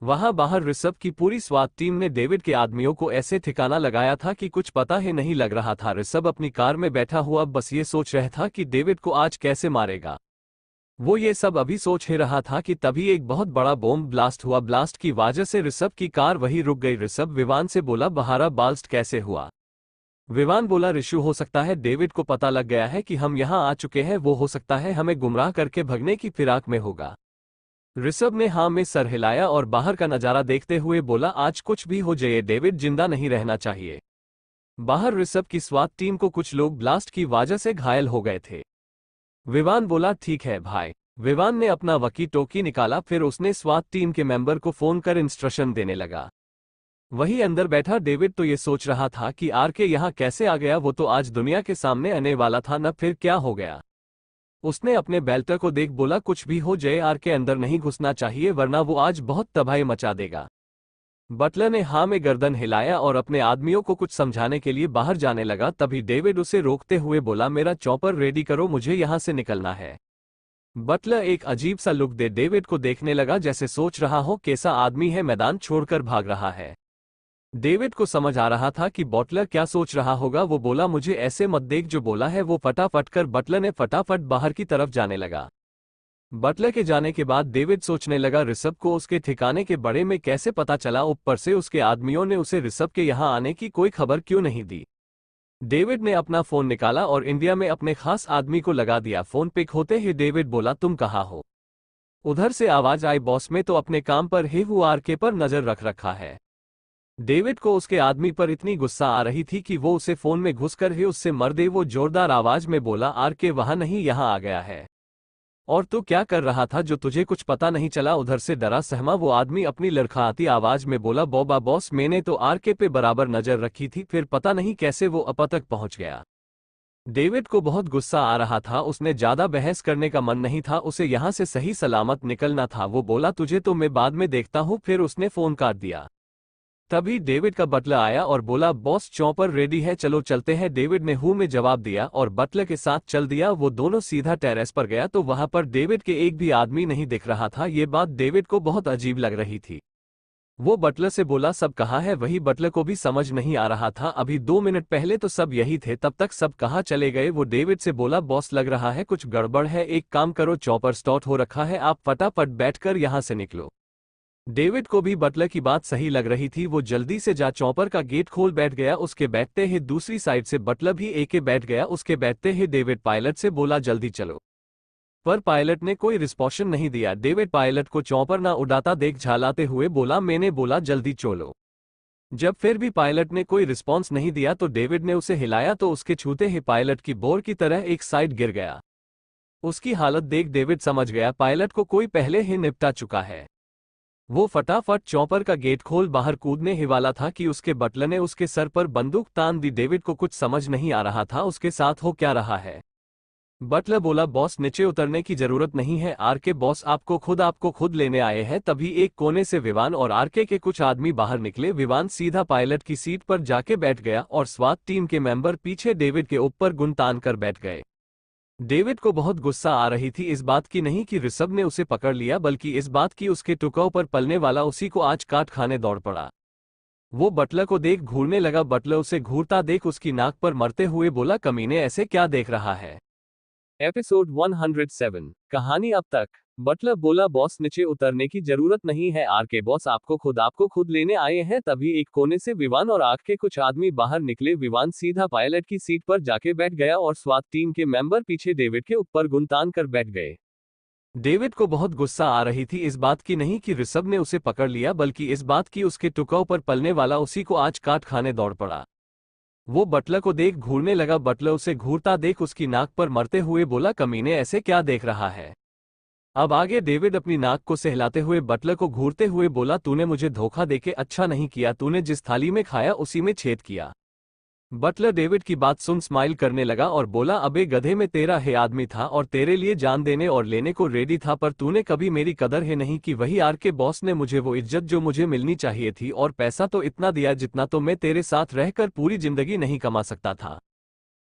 वहां बाहर ऋषभ की पूरी स्वात टीम ने डेविड के आदमियों को ऐसे ठिकाना लगाया था कि कुछ पता ही नहीं लग रहा था। ऋषभ अपनी कार में बैठा हुआ बस ये सोच रहा था कि डेविड को आज कैसे मारेगा। वो ये सब अभी सोच ही रहा था कि तभी एक बहुत बड़ा बॉम्ब ब्लास्ट हुआ। ब्लास्ट की वजह से ऋषभ की कार वहीं रुक गई। ऋषभ विवान से बोला, बहारा ब्लास्ट कैसे हुआ। विवान बोला, ऋषु हो सकता है डेविड को पता लग गया है कि हम यहां आ चुके हैं, वो हो सकता है हमें गुमराह करके भगने की फिराक में होगा। ऋषभ ने हाँ में सर हिलाया और बाहर का नजारा देखते हुए बोला, आज कुछ भी हो जाए डेविड जिंदा नहीं रहना चाहिए। बाहर ऋषभ की स्वात टीम को कुछ लोग ब्लास्ट की वजह से घायल हो गए थे। विवान बोला, ठीक है भाई। विवान ने अपना वकी टोकी निकाला, फिर उसने स्वात टीम के मेंबर को फोन कर इंस्ट्रक्शन देने लगा। वही अंदर बैठा डेविड तो ये सोच रहा था कि आरके यहाँ कैसे आ गया। वो तो आज दुनिया के सामने आने वाला था न, फिर क्या हो गया। उसने अपने बेल्टर को देख बोला, कुछ भी हो जाए आरके अंदर नहीं घुसना चाहिए वरना वो आज बहुत तबाही मचा देगा। बटलर ने हाँ में गर्दन हिलाया और अपने आदमियों को कुछ समझाने के लिए बाहर जाने लगा। तभी डेविड उसे रोकते हुए बोला, मेरा चॉपर रेडी करो, मुझे यहाँ से निकलना है। बटलर एक अजीब सा लुक दे डेविड को देखने लगा, जैसे सोच रहा हो कैसा आदमी है मैदान छोड़कर भाग रहा है। डेविड को समझ आ रहा था कि बटलर क्या सोच रहा होगा। वो बोला, मुझे ऐसे मत देख। जो बोला है वो फटाफट कर। बटलर ने फटाफट बाहर की तरफ जाने लगा। बटलर के जाने के बाद डेविड सोचने लगा, ऋषभ को उसके ठिकाने के बारे में कैसे पता चला। ऊपर से उसके आदमियों ने उसे ऋषभ के यहां आने की कोई खबर क्यों नहीं दी। डेविड ने अपना फोन निकाला और इंडिया में अपने खास आदमी को लगा दिया। फोन पिक होते ही डेविड बोला, तुम कहाँ हो? उधर से आवाज आई, बॉस में तो अपने काम पर ही वो आरके पर नजर रख रखा है। डेविड को उसके आदमी पर इतनी गुस्सा आ रही थी कि वो उसे फोन में घुसकर ही उससे मर दे। वो जोरदार आवाज में बोला, आरके वहां नहीं, यहां आ गया है। और तू क्या कर रहा था जो तुझे कुछ पता नहीं चला? उधर से डरा सहमा वो आदमी अपनी लड़खड़ाती आवाज में बोला, बोबा बॉस, मैंने तो आरके पे बराबर नजर रखी थी, फिर पता नहीं कैसे वो अब तक पहुंच गया। डेविड को बहुत गुस्सा आ रहा था। उसने ज्यादा बहस करने का मन नहीं था, उसे यहां से सही सलामत निकलना था। वो बोला, तुझे तो मैं बाद में देखता हूं। फिर उसने फोन काट दिया। तभी डेविड का बटलर आया और बोला, बॉस चॉपर रेडी है, चलो चलते हैं। डेविड ने हूं में जवाब दिया और बटलर के साथ चल दिया। वो दोनों सीधा टेरेस पर गया तो वहां पर डेविड के एक भी आदमी नहीं दिख रहा था। ये बात डेविड को बहुत अजीब लग रही थी। वो बटलर से बोला, सब कहाँ है? वही बटलर को भी समझ नहीं आ रहा था, अभी 2 मिनट पहले तो सब यही थे, तब तक सब कहाँ चले गए? वो डेविड से बोला, बॉस लग रहा है कुछ गड़बड़ है। एक काम करो, चॉपर स्टार्ट हो रखा है, आप फटाफट बैठकर यहां से निकलो। डेविड को भी बटलर की बात सही लग रही थी। वो जल्दी से जा चॉपर का गेट खोल बैठ गया। उसके बैठते ही दूसरी साइड से बटलर भी एके बैठ गया। उसके बैठते ही डेविड पायलट से बोला, जल्दी चलो। पर पायलट ने कोई रिस्पॉन्स नहीं दिया। डेविड पायलट को चॉपर ना उड़ाता देख झालाते हुए बोला, मैंने बोला जल्दी चलो। जब फिर भी पायलट ने कोई रिस्पॉन्स नहीं दिया तो डेविड ने उसे हिलाया तो उसके छूते ही पायलट की बोर की तरह एक साइड गिर गया। उसकी हालत देख डेविड समझ गया पायलट को कोई पहले ही निपटा चुका है। वो फटाफट चॉपर का गेट खोल बाहर कूदने ही वाला था कि उसके बटलर ने उसके सर पर बंदूक तान दी। डेविड को कुछ समझ नहीं आ रहा था उसके साथ हो क्या रहा है। बटलर बोला, बॉस नीचे उतरने की जरूरत नहीं है, आरके बॉस आपको खुद लेने आए हैं। तभी एक कोने से विवान और आरके के कुछ आदमी बाहर निकले। विवान सीधा पायलट की सीट पर जाके बैठ गया और स्वात टीम के मेंबर पीछे डेविड के ऊपर गुन तान कर बैठ गए। डेविड को बहुत गुस्सा आ रही थी, इस बात की नहीं कि ऋषभ ने उसे पकड़ लिया, बल्कि इस बात की उसके टुकड़ों पर पलने वाला उसी को आज काट खाने दौड़ पड़ा। वो बटलर को देख घूरने लगा। बटलर उसे घूरता देख उसकी नाक पर मरते हुए बोला, कमीने ऐसे क्या देख रहा है? एपिसोड 107 कहानी अब तक। बटलर बोला, बॉस नीचे उतरने की जरूरत नहीं है, आरके बॉस आपको खुद लेने आए हैं। तभी एक कोने से विवान और आग के कुछ आदमी बाहर निकले। विवान सीधा पायलट की सीट पर जाके बैठ गया और स्वात टीम के मेंबर पीछे डेविड के ऊपर गुन तान कर बैठ गए। डेविड को बहुत गुस्सा आ रही थी, इस बात की नहीं कि ऋषभ ने उसे पकड़ लिया, बल्कि इस बात की उसके टुकड़ों पर पलने वाला उसी को आज काट खाने दौड़ पड़ा। वो बटलर को देख घूरने लगा। बटलर उसे घूरता देख उसकी नाक पर मरते हुए बोला, कमीने ऐसे क्या देख रहा है? अब आगे डेविड अपनी नाक को सहलाते हुए बटलर को घूरते हुए बोला, तूने मुझे धोखा देके अच्छा नहीं किया, तूने जिस थाली में खाया उसी में छेद किया। बटलर डेविड की बात सुन स्माइल करने लगा और बोला, अबे गधे, में तेरा है आदमी था और तेरे लिए जान देने और लेने को रेडी था, पर तूने कभी मेरी कदर है नहीं की। वही आर के बॉस ने मुझे वो इज्जत जो मुझे मिलनी चाहिए थी और पैसा तो इतना दिया जितना तो मैं तेरे साथ रहकर पूरी जिंदगी नहीं कमा सकता था।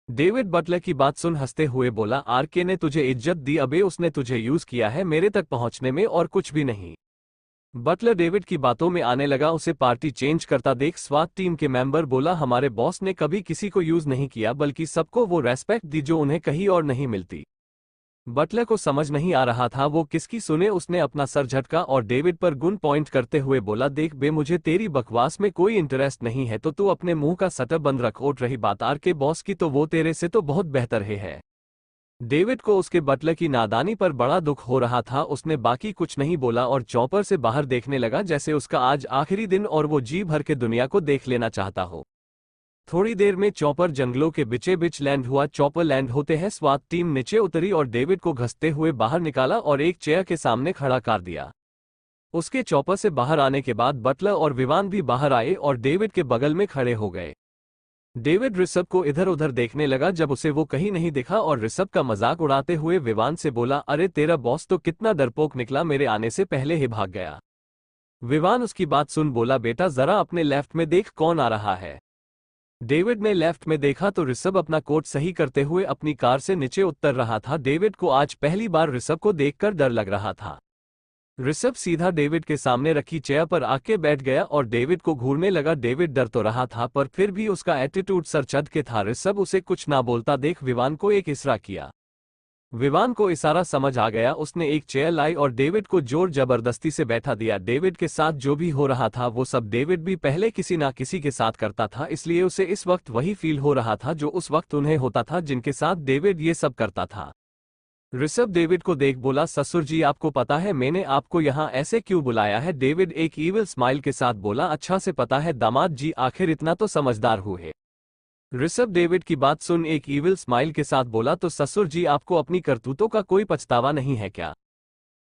डेविड बटलर की बात सुन हंसते हुए बोला, आरके ने तुझे इज्जत दी, अबे उसने तुझे यूज किया है मेरे तक पहुंचने में और कुछ भी नहीं। बटलर डेविड की बातों में आने लगा। उसे पार्टी चेंज करता देख स्वात टीम के मेंबर बोला, हमारे बॉस ने कभी किसी को यूज नहीं किया, बल्कि सबको वो रेस्पेक्ट दी जो उन्हें कहीं और नहीं मिलती। बटलर को समझ नहीं आ रहा था वो किसकी सुने। उसने अपना सर झटका और डेविड पर गुन पॉइंट करते हुए बोला, देख बे, मुझे तेरी बकवास में कोई इंटरेस्ट नहीं है, तो तू अपने मुंह का सटर बंद रख। उठ रही बात आर के बॉस की, तो वो तेरे से तो बहुत बेहतर है। डेविड को उसके बटलर की नादानी पर बड़ा दुख हो रहा था। उसने बाकी कुछ नहीं बोला और चॉपर से बाहर देखने लगा, जैसे उसका आज आखिरी दिन और वो जी भर के दुनिया को देख लेना चाहता हो। थोड़ी देर में चॉपर जंगलों के बीचे बीच लैंड हुआ। चॉपर लैंड होते हैं स्वात टीम नीचे उतरी और डेविड को घसते हुए बाहर निकाला और एक चेयर के सामने खड़ा कर दिया। उसके चॉपर से बाहर आने के बाद बटलर और विवान भी बाहर आए और डेविड के बगल में खड़े हो गए। डेविड ऋषभ को इधर उधर देखने लगा, जब उसे वो कहीं नहीं दिखा और ऋषभ का मजाक उड़ाते हुए विवान से बोला, अरे तेरा बॉस तो कितना डरपोक निकला, मेरे आने से पहले ही भाग गया। विवान उसकी बात सुन बोला, बेटा जरा अपने लेफ्ट में देख कौन आ रहा है। डेविड ने लेफ्ट में देखा तो ऋषभ अपना कोट सही करते हुए अपनी कार से नीचे उतर रहा था। डेविड को आज पहली बार ऋषभ को देखकर डर लग रहा था। ऋषभ सीधा डेविड के सामने रखी चेयर पर आके बैठ गया और डेविड को घूरने लगा। डेविड डर तो रहा था पर फिर भी उसका एटीट्यूड सर चढ़ के था। ऋषभ उसे कुछ ना बोलता देख विवान को एक इशारा किया। विवान को इशारा समझ आ गया। उसने एक चेयर लाई और डेविड को जोर जबरदस्ती से बैठा दिया। डेविड के साथ जो भी हो रहा था वो सब डेविड भी पहले किसी ना किसी के साथ करता था, इसलिए उसे इस वक्त वही फील हो रहा था जो उस वक्त उन्हें होता था जिनके साथ डेविड ये सब करता था। ऋषभ डेविड को देख बोला, ससुर जी आपको पता है मैंने आपको यहाँ ऐसे क्यों बुलाया है? डेविड एक ईविल स्माइल के साथ बोला, अच्छा से पता है दामाद जी, आखिर इतना तो समझदार हुए। ऋषभ डेविड की बात सुन एक ईविल स्माइल के साथ बोला, तो ससुर जी आपको अपनी करतूतों का कोई पछतावा नहीं है क्या?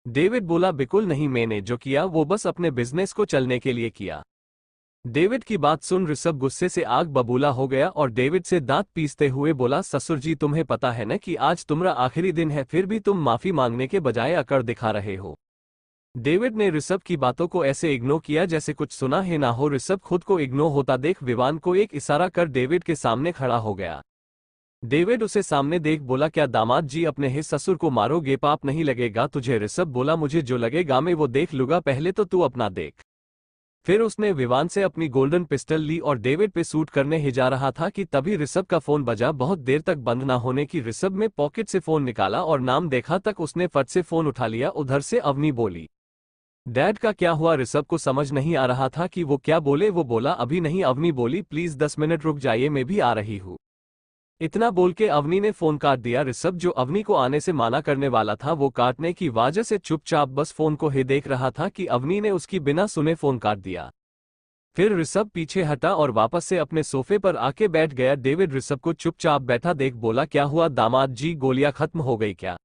डेविड बोला, बिल्कुल नहीं, मैंने जो किया वो बस अपने बिजनेस को चलने के लिए किया। डेविड की बात सुन ऋषभ गुस्से से आग बबूला हो गया और डेविड से दांत पीसते हुए बोला, ससुर जी तुम्हें पता है न कि आज तुम्हारा आखिरी दिन है, फिर भी तुम माफी मांगने के बजाय अकड़ दिखा रहे हो। डेविड ने ऋषभ की बातों को ऐसे इग्नोर किया जैसे कुछ सुना ही ना हो। ऋषभ खुद को इग्नोर होता देख विवान को एक इशारा कर डेविड के सामने खड़ा हो गया। डेविड उसे सामने देख बोला, क्या दामाद जी अपने ही ससुर को मारोगे? पाप नहीं लगेगा तुझे? ऋषभ बोला, मुझे जो लगेगा मैं वो देख लूंगा, पहले तो तू अपना देख। फिर उसने विवान से अपनी गोल्डन पिस्टल ली और डेविड पे शूट करने ही जा रहा था कि तभी ऋषभ का फोन बजा। बहुत देर तक बंद ना होने की ऋषभ में पॉकेट से फोन निकाला और नाम देखा तक उसने फट से फोन उठा लिया। उधर से अवनी बोली, डैड का क्या हुआ? ऋषभ को समझ नहीं आ रहा था कि वो क्या बोले। वो बोला, अभी नहीं। अवनी बोली, प्लीज 10 मिनट रुक जाइए, मैं भी आ रही हूँ। इतना बोल के अवनी ने फोन काट दिया। ऋषभ जो अवनी को आने से माना करने वाला था वो काटने की वजह से चुपचाप बस फोन को ही देख रहा था कि अवनी ने उसकी बिना सुने फोन काट दिया। फिर ऋषभ पीछे हटा और वापस से अपने सोफे पर आके बैठ गया। डेविड ऋषभ को चुपचाप बैठा देख बोला, क्या हुआ दामाद जी, गोलियां खत्म हो गई क्या?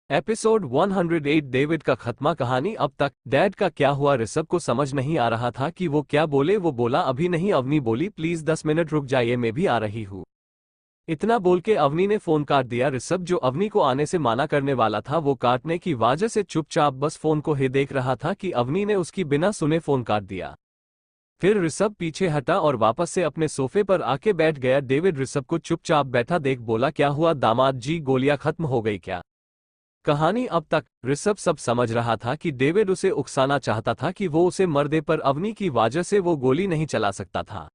एपिसोड 108 डेविड का खत्मा कहानी अब तक। डैड का क्या हुआ? ऋषभ को समझ नहीं आ रहा था कि वो क्या बोले। वो बोला, अभी नहीं। अवनी बोली, प्लीज 10 मिनट रुक जाइए, मैं भी आ रही हूँ। इतना बोल के अवनी ने फोन काट दिया। ऋषभ जो अवनी को आने से माना करने वाला था वो काटने की वजह से चुपचाप बस फोन को ही देख रहा था कि अवनी ने उसकी बिना सुने फोन काट दिया। फिर ऋषभ पीछे हटा और वापस से अपने सोफे पर आके बैठ गया। डेविड ऋषभ को चुपचाप बैठा देख बोला, क्या हुआ दामाद जी, गोलियां खत्म हो गई क्या? कहानी अब तक। ऋषभ सब समझ रहा था कि डेविड उसे उकसाना चाहता था कि वो उसे मर दे, पर अवनी की वजह से वो गोली नहीं चला सकता था।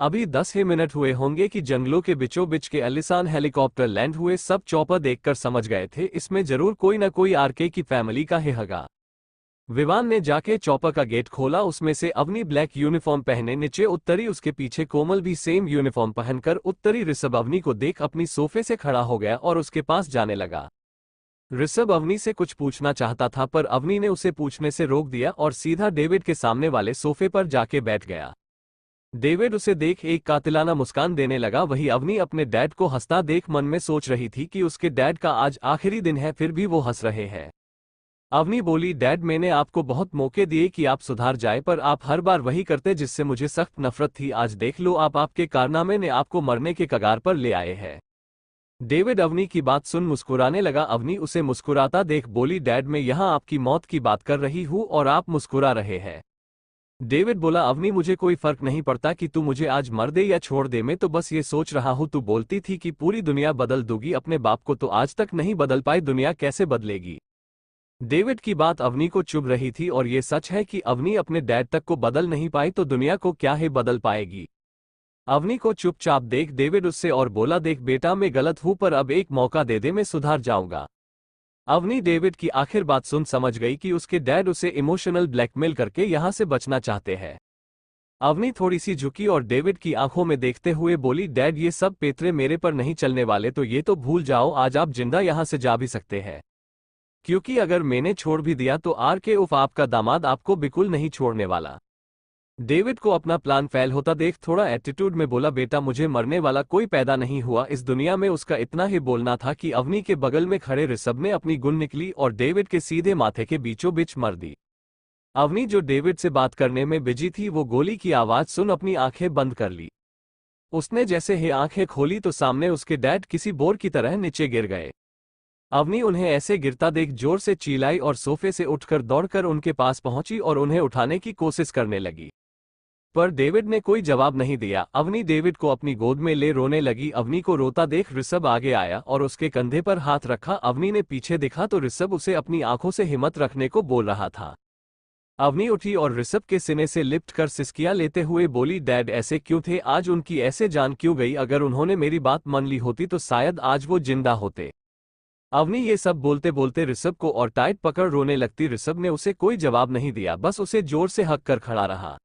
अभी 10 ही मिनट हुए होंगे कि जंगलों के बीचों बीच के आलीशान हेलीकॉप्टर लैंड हुए। सब चौपर देखकर समझ गए थे इसमें जरूर कोई न कोई आरके की फैमिली का ही होगा। विवान ने जाके चौपर का गेट खोला। उसमें से अवनी ब्लैक यूनिफॉर्म पहने नीचे उतरी। उसके पीछे कोमल भी सेम यूनिफॉर्म पहनकर उतरी। ऋषभ अवनी को देख अपनी सोफे से खड़ा हो गया और उसके पास जाने लगा। ऋषभ अवनी से कुछ पूछना चाहता था पर अवनी ने उसे पूछने से रोक दिया और सीधा डेविड के सामने वाले सोफे पर जाके बैठ गया। डेविड उसे देख एक कातिलाना मुस्कान देने लगा। वही अवनी अपने डैड को हंसता देख मन में सोच रही थी कि उसके डैड का आज आखिरी दिन है, फिर भी वो हंस रहे हैं। अवनी बोली, डैड मैंने आपको बहुत मौके दिए कि आप सुधार जाए, पर आप हर बार वही करते जिससे मुझे सख्त नफरत थी। आज देख लो, आपके कारनामे ने आपको मरने के कगार पर ले आए हैं। डेविड अवनी की बात सुन मुस्कुराने लगा। अवनी उसे मुस्कुराता देख बोली, डैड मैं यहाँ आपकी मौत की बात कर रही हूँ और आप मुस्कुरा रहे हैं। डेविड बोला, अवनी मुझे कोई फर्क नहीं पड़ता कि तू मुझे आज मर दे या छोड़ दे, मैं तो बस ये सोच रहा हूँ तू बोलती थी कि पूरी दुनिया बदल दूंगी अपने बाप को, तो आज तक नहीं बदल पाई, दुनिया कैसे बदलेगी? डेविड की बात अवनी को चुभ रही थी और ये सच है कि अवनी अपने डैड तक को बदल नहीं पाई तो दुनिया को क्या ही बदल पाएगी। अवनी को चुपचाप देख डेविड उससे और बोला, देख बेटा मैं गलत हूं पर अब एक मौका दे दे, मैं सुधार जाऊंगा। अवनी डेविड की आखिर बात सुन समझ गई कि उसके डैड उसे इमोशनल ब्लैकमेल करके यहां से बचना चाहते हैं। अवनी थोड़ी सी झुकी और डेविड की आंखों में देखते हुए बोली, डैड ये सब पेतरे मेरे पर नहीं चलने वाले, तो ये तो भूल जाओ आज आप जिंदा यहां से जा भी सकते हैं, क्योंकि अगर मैंने छोड़ भी दिया तो आरके उफ आपका दामाद आपको बिल्कुल नहीं छोड़ने वाला। डेविड को अपना प्लान फेल होता देख थोड़ा एटीट्यूड में बोला, बेटा मुझे मरने वाला कोई पैदा नहीं हुआ इस दुनिया में। उसका इतना ही बोलना था कि अवनी के बगल में खड़े ऋषभ ने अपनी गुन निकली और डेविड के सीधे माथे के बीचों बीच मर दी। अवनी जो डेविड से बात करने में बिजी थी वो गोली की आवाज सुन अपनी आंखें बंद कर ली। उसने जैसे ही आंखें खोली तो सामने उसके डैड किसी बोर की तरह नीचे गिर गए। अवनी उन्हें ऐसे गिरता देख जोर से चिल्लाई और सोफे से उठकर दौड़कर उनके पास पहुंची और उन्हें उठाने की कोशिश करने लगी। पर डेविड ने कोई जवाब नहीं दिया। अवनी डेविड को अपनी गोद में ले रोने लगी। अवनी को रोता देख ऋषभ आगे आया और उसके कंधे पर हाथ रखा। अवनी ने पीछे देखा तो ऋषभ उसे अपनी आंखों से हिम्मत रखने को बोल रहा था। अवनी उठी और ऋषभ के सीने से लिपट कर सिसकियां लेते हुए बोली, डैड ऐसे क्यों थे आज? उनकी ऐसे जान क्यों गई? अगर उन्होंने मेरी बात मान ली होती तो शायद आज वो जिंदा होते। अवनी ये सब बोलते बोलते ऋषभ को और टाइट पकड़ रोने लगती। ऋषभ ने उसे कोई जवाब नहीं दिया, बस उसे जोर से हक कर खड़ा रहा।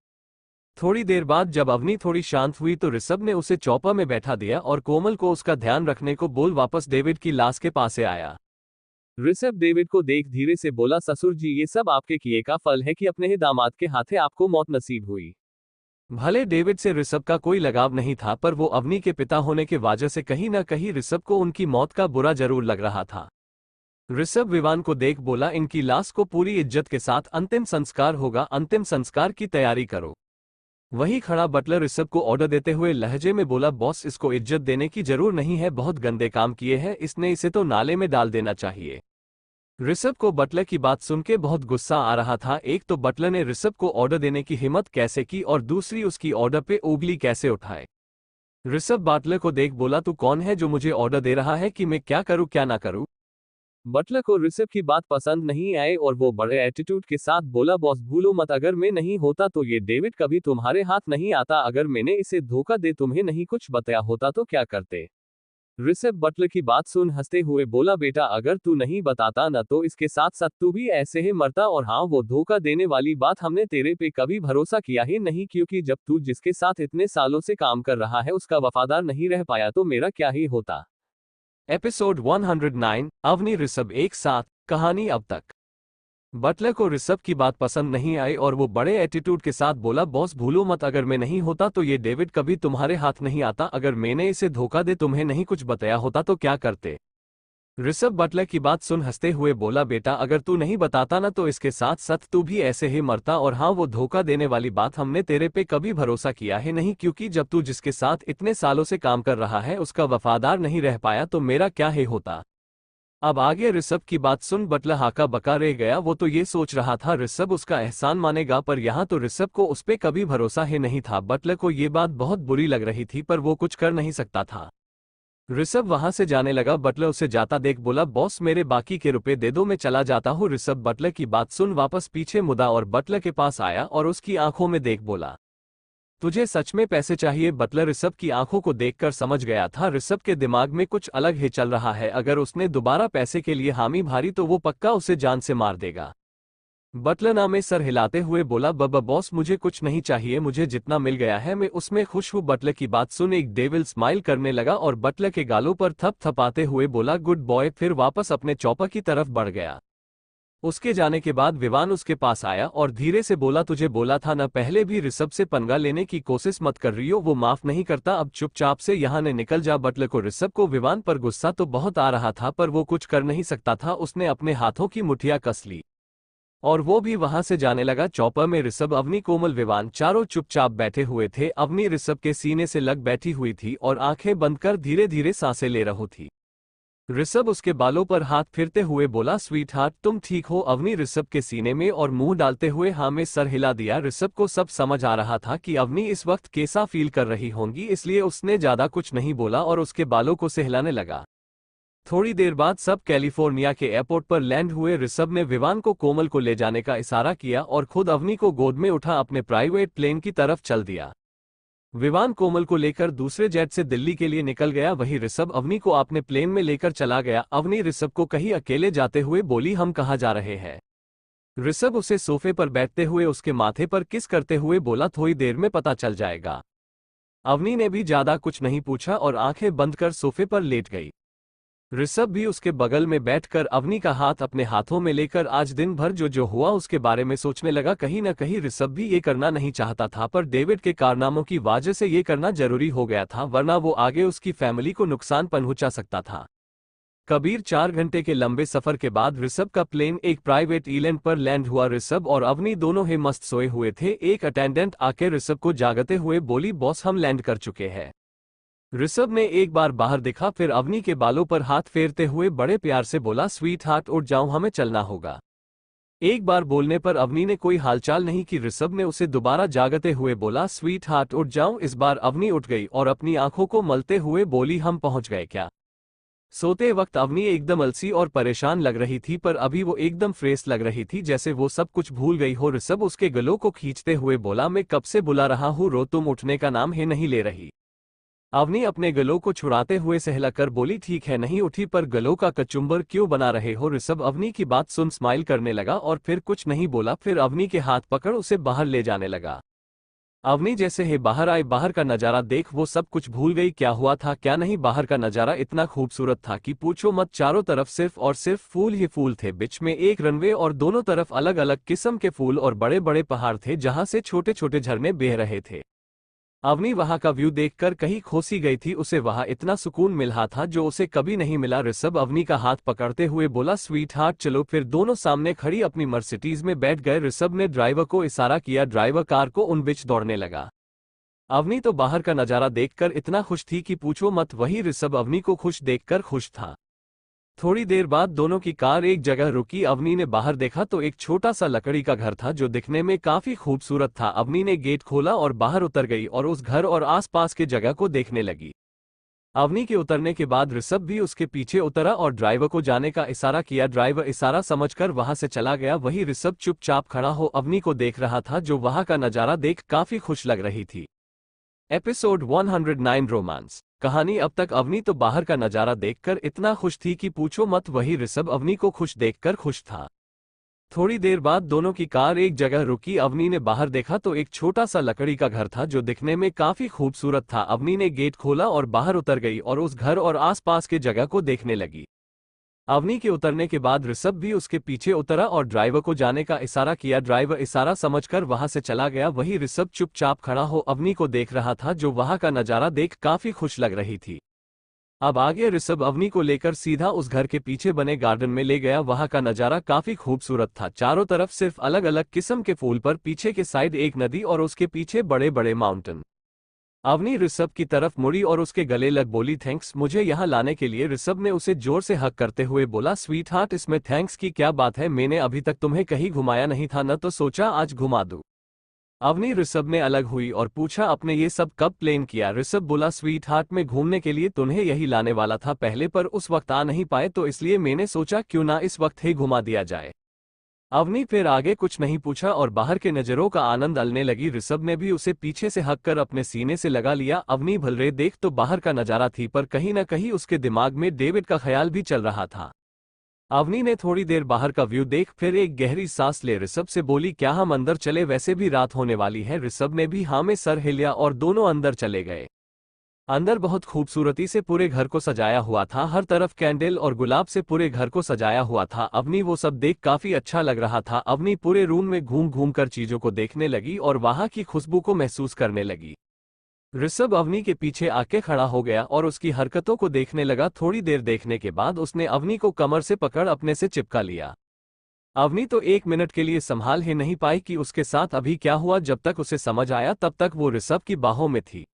थोड़ी देर बाद जब अवनी थोड़ी शांत हुई तो ऋषभ ने उसे चौपा में बैठा दिया और कोमल को उसका ध्यान रखने को बोल वापस डेविड की लाश के पास से आया। ऋषभ डेविड को देख धीरे से बोला, ससुर जी ये सब आपके किए का फल है कि अपने ही दामाद के हाथे आपको मौत नसीब हुई। भले डेविड से ऋषभ का कोई लगाव नहीं था, पर वो अवनी के पिता होने के वजह से कहीं न कहीं ऋषभ को उनकी मौत का बुरा जरूर लग रहा था। ऋषभ विवान को देख बोला, इनकी लाश को पूरी इज्जत के साथ अंतिम संस्कार होगा, अंतिम संस्कार की तैयारी करो। वही खड़ा बटलर ऋषभ को ऑर्डर देते हुए लहजे में बोला, बॉस इसको इज्जत देने की जरूर नहीं है, बहुत गंदे काम किए हैं इसने, इसे तो नाले में डाल देना चाहिए। ऋषभ को बटलर की बात सुन के बहुत गुस्सा आ रहा था। एक तो बटलर ने ऋषभ को ऑर्डर देने की हिम्मत कैसे की और दूसरी उसकी ऑर्डर पे उंगली कैसे उठाए। ऋषभ बटलर को देख बोला, तू कौन है जो मुझे ऑर्डर दे रहा है कि मैं क्या करूं क्या ना करूं। बटलर को ऋषभ की बात पसंद नहीं आई और वो बड़े एटीट्यूड के साथ बोला, बॉस भूलो मत, अगर मैं नहीं होता तो ये डेविड कभी तुम्हारे हाथ नहीं आता। अगर मैंने इसे धोखा दे तुम्हें नहीं कुछ बताया होता तो क्या करते। ऋषभ बटलर की बात सुन हंसते हुए बोला, बेटा अगर तू नहीं बताता न तो इसके साथ साथ तू भी ऐसे ही मरता। और हाँ, वो धोखा देने वाली बात हमने तेरे पे कभी भरोसा किया ही नहीं, क्योंकि जब तू जिसके साथ इतने सालों से काम कर रहा है उसका वफादार नहीं रह पाया तो मेरा क्या ही होता। एपिसोड 109 अवनी ऋषभ एक साथ। कहानी अब तक। बटलर को ऋषभ की बात पसंद नहीं आई और वो बड़े एटीट्यूड के साथ बोला, बॉस भूलो मत, अगर मैं नहीं होता तो ये डेविड कभी तुम्हारे हाथ नहीं आता। अगर मैंने इसे धोखा दे तुम्हें नहीं कुछ बताया होता तो क्या करते। ऋषभ बटलर की बात सुन हंसते हुए बोला, बेटा अगर तू नहीं बताता ना तो इसके साथ साथ तू भी ऐसे ही मरता। और हाँ, वो धोखा देने वाली बात हमने तेरे पे कभी भरोसा किया है नहीं, क्योंकि जब तू जिसके साथ इतने सालों से काम कर रहा है उसका वफादार नहीं रह पाया तो मेरा क्या ही होता। अब आगे ऋषभ की बात सुन बटलर हाका बका रह गया। वो तो ये सोच रहा था ऋषभ उसका एहसान मानेगा, पर यहाँ तो ऋषभ को उस पे कभी भरोसा ही नहीं था। बटलर को ये बात बहुत बुरी लग रही थी पर वो कुछ कर नहीं सकता था। ऋषभ वहां से जाने लगा। बटलर उसे जाता देख बोला, बॉस मेरे बाकी के रुपए दे दो, मैं चला जाता हूँ। ऋषभ बटलर की बात सुन वापस पीछे मुड़ा और बटलर के पास आया और उसकी आंखों में देख बोला, तुझे सच में पैसे चाहिए? बटलर ऋषभ की आंखों को देखकर समझ गया था ऋषभ के दिमाग में कुछ अलग ही चल रहा है। अगर उसने दोबारा पैसे के लिए हामी भारी तो वो पक्का उसे जान से मार देगा। बटलर ना में सर हिलाते हुए बोला, बॉस मुझे कुछ नहीं चाहिए, मुझे जितना मिल गया है मैं उसमें खुश हूँ। बटलर की बात सुन एक डेविल स्माइल करने लगा और बटलर के गालों पर थप थपाते हुए बोला, गुड बॉय। फिर वापस अपने चौपर की तरफ बढ़ गया। उसके जाने के बाद विवान उसके पास आया और धीरे से बोला, तुझे बोला था ना पहले भी ऋषभ से पंगा लेने की कोशिश मत कर रही हो, वो माफ नहीं करता, अब चुपचाप से यहाँ ने निकल जा। बटलर को ऋषभ को विवान पर गुस्सा तो बहुत आ रहा था पर वो कुछ कर नहीं सकता था। उसने अपने हाथों की मुठियां कस ली और वो भी वहां से जाने लगा। चौपर में ऋषभ, अवनी, कोमल, विवान चारों चुपचाप बैठे हुए थे। अवनी ऋषभ के सीने से लग बैठी हुई थी और आंखें बंद कर धीरे धीरे सांसें ले रही थी। ऋषभ उसके बालों पर हाथ फिरते हुए बोला, स्वीट हार्ट तुम ठीक हो? अवनी ऋषभ के सीने में और मुंह डालते हुए हाँ में सर हिला दिया। ऋषभ को सब समझ आ रहा था कि अवनी इस वक्त कैसा फील कर रही होंगी, इसलिए उसने ज्यादा कुछ नहीं बोला और उसके बालों को सहलाने लगा। थोड़ी देर बाद सब कैलिफोर्निया के एयरपोर्ट पर लैंड हुए। ऋषभ ने विवान को कोमल को ले जाने का इशारा किया और खुद अवनी को गोद में उठा अपने प्राइवेट प्लेन की तरफ चल दिया। विवान कोमल को लेकर दूसरे जेट से दिल्ली के लिए निकल गया। वही ऋषभ अवनी को अपने प्लेन में लेकर चला गया। अवनी ऋषभ को कहीं अकेले जाते हुए बोली, हम कहाँ जा रहे हैं? ऋषभ उसे सोफे पर बैठते हुए उसके माथे पर किस करते हुए बोला, थोड़ी देर में पता चल जाएगा। अवनी ने भी ज्यादा कुछ नहीं पूछा और आंखें बंद कर सोफे पर लेट गई। ऋषभ भी उसके बगल में बैठकर अवनी का हाथ अपने हाथों में लेकर आज दिन भर जो हुआ उसके बारे में सोचने लगा। कहीं न कहीं ऋषभ भी ये करना नहीं चाहता था पर डेविड के कारनामों की वजह से ये करना जरूरी हो गया था, वरना वो आगे उसकी फैमिली को नुकसान पहुंचा सकता था। कबीर 4 घंटे के लंबे सफर के बाद ऋषभ का प्लेन एक प्राइवेट आइलैंड पर लैंड हुआ। ऋषभ और अवनी दोनों ही मस्त सोए हुए थे। एक अटेंडेंट आके ऋषभ को जागते हुए बोली, बॉस हम लैंड कर चुके हैं। ऋषभ ने एक बार बाहर देखा, फिर अवनी के बालों पर हाथ फेरते हुए बड़े प्यार से बोला, स्वीट हार्ट उठ जाओ, हमें चलना होगा। एक बार बोलने पर अवनी ने कोई हालचाल नहीं की। ऋषभ ने उसे दोबारा जागते हुए बोला, स्वीट हार्ट उठ जाऊं। इस बार अवनी उठ गई और अपनी आंखों को मलते हुए बोली, हम पहुंच गए क्या? सोते वक्त अवनी एकदम अलसी और परेशान लग रही थी, पर अभी वो एकदम फ्रेश लग रही थी, जैसे वो सब कुछ भूल गई हो। ऋषभ उसके गलों को खींचते हुए बोला, मैं कब से बुला रहा हूँ, रो तुम उठने का नाम ही नहीं ले रही। अवनी अपने गलों को छुड़ाते हुए सहलाकर बोली, ठीक है नहीं उठी, पर गलों का कचुम्बर क्यों बना रहे हो? ऋषभ अवनी की बात सुन स्माइल करने लगा और फिर कुछ नहीं बोला। फिर अवनी के हाथ पकड़ उसे बाहर ले जाने लगा। अवनी जैसे ही बाहर आई, बाहर का नजारा देख वो सब कुछ भूल गई। क्या हुआ था क्या नहीं, बाहर का नजारा इतना खूबसूरत था कि पूछो मत। चारों तरफ सिर्फ और सिर्फ फूल ही फूल थे। बीच में एक रनवे और दोनों तरफ अलग अलग किस्म के फूल और बड़े बड़े पहाड़ थे जहां से छोटे छोटे झरने बह रहे थे। अवनी वहां का व्यू देखकर कहीं खोसी गई थी। उसे वहां इतना सुकून मिल रहा था जो उसे कभी नहीं मिला। ऋषभ अवनी का हाथ पकड़ते हुए बोला, स्वीट हार्ट चलो। फिर दोनों सामने खड़ी अपनी मर्सिडीज में बैठ गए। ऋषभ ने ड्राइवर को इशारा किया, ड्राइवर कार को उन बीच दौड़ने लगा। अवनी तो बाहर का नजारा देखकर इतना खुश थी कि पूछो मत। वही ऋषभ अवनी को खुश देखकर खुश था। थोड़ी देर बाद दोनों की कार एक जगह रुकी। अवनी ने बाहर देखा तो एक छोटा सा लकड़ी का घर था जो दिखने में काफी खूबसूरत था। अवनी ने गेट खोला और बाहर उतर गई और उस घर और आसपास के जगह को देखने लगी। अवनी के उतरने के बाद ऋषभ भी उसके पीछे उतरा और ड्राइवर को जाने का इशारा किया। ड्राइवर इशारा समझकर वहां से चला गया। वही ऋषभ चुपचाप खड़ा हो अवनी को देख रहा था, जो वहां का नजारा देख काफी खुश लग रही थी। Episode 109 romance. कहानी। अब तक अवनी तो बाहर का नजारा देखकर इतना खुश थी कि पूछो मत। वही ऋषभ अवनी को खुश देखकर खुश था। थोड़ी देर बाद दोनों की कार एक जगह रुकी। अवनी ने बाहर देखा तो एक छोटा सा लकड़ी का घर था जो दिखने में काफी खूबसूरत था। अवनी ने गेट खोला और बाहर उतर गई और उस घर और आसपास के जगह को देखने लगी। अवनी के उतरने के बाद ऋषभ भी उसके पीछे उतरा और ड्राइवर को जाने का इशारा किया। ड्राइवर इशारा समझकर वहां से चला गया। वही ऋषभ चुपचाप खड़ा हो अवनी को देख रहा था, जो वहां का नजारा देख काफी खुश लग रही थी। अब आगे ऋषभ अवनी को लेकर सीधा उस घर के पीछे बने गार्डन में ले गया। वहां का नजारा काफी खूबसूरत था। चारों तरफ सिर्फ अलग अलग किस्म के फूल, पर पीछे के साइड एक नदी और उसके पीछे बड़े बड़े माउंटेन। अवनी ऋषभ की तरफ मुड़ी और उसके गले लग बोली, थैंक्स मुझे यहाँ लाने के लिए। ऋषभ ने उसे जोर से हक करते हुए बोला, स्वीट हार्ट इसमें थैंक्स की क्या बात है, मैंने अभी तक तुम्हें कहीं घुमाया नहीं था न, तो सोचा आज घुमा दूं। अवनी ऋषभ ने अलग हुई और पूछा, आपने ये सब कब प्लान किया? ऋषभ बोला, स्वीट हार्ट में घूमने के लिए तुम्हें यही लाने वाला था पहले, पर उस वक्त आ नहीं पाए तो इसलिए मैंने सोचा क्यों ना इस वक्त ही घुमा दिया जाए। अवनी फिर आगे कुछ नहीं पूछा और बाहर के नज़रों का आनंद अलने लगी। ऋषभ ने भी उसे पीछे से हक कर अपने सीने से लगा लिया। अवनी भलरे देख तो बाहर का नजारा थी, पर कहीं न कहीं उसके दिमाग में डेविड का ख्याल भी चल रहा था। अवनी ने थोड़ी देर बाहर का व्यू देख फिर एक गहरी सांस ले ऋषभ से बोली, क्या हम अंदर चले? वैसे भी रात होने वाली है। ऋषभ ने भी हाँ में सर हिलाया और दोनों अंदर चले गए। अंदर बहुत खूबसूरती से पूरे घर को सजाया हुआ था। हर तरफ कैंडल और गुलाब से पूरे घर को सजाया हुआ था। अवनी वो सब देख काफी अच्छा लग रहा था। अवनी पूरे रूम में घूम घूम कर चीजों को देखने लगी और वहां की खुशबू को महसूस करने लगी। ऋषभ अवनी के पीछे आके खड़ा हो गया और उसकी हरकतों को देखने लगा। थोड़ी देर देखने के बाद उसने अवनी को कमर से पकड़ अपने से चिपका लिया। अवनी तो एक मिनट के लिए संभाल ही नहीं पाई कि उसके साथ अभी क्या हुआ। जब तक उसे समझ आया तब तक वो ऋषभ की बाहों में थी।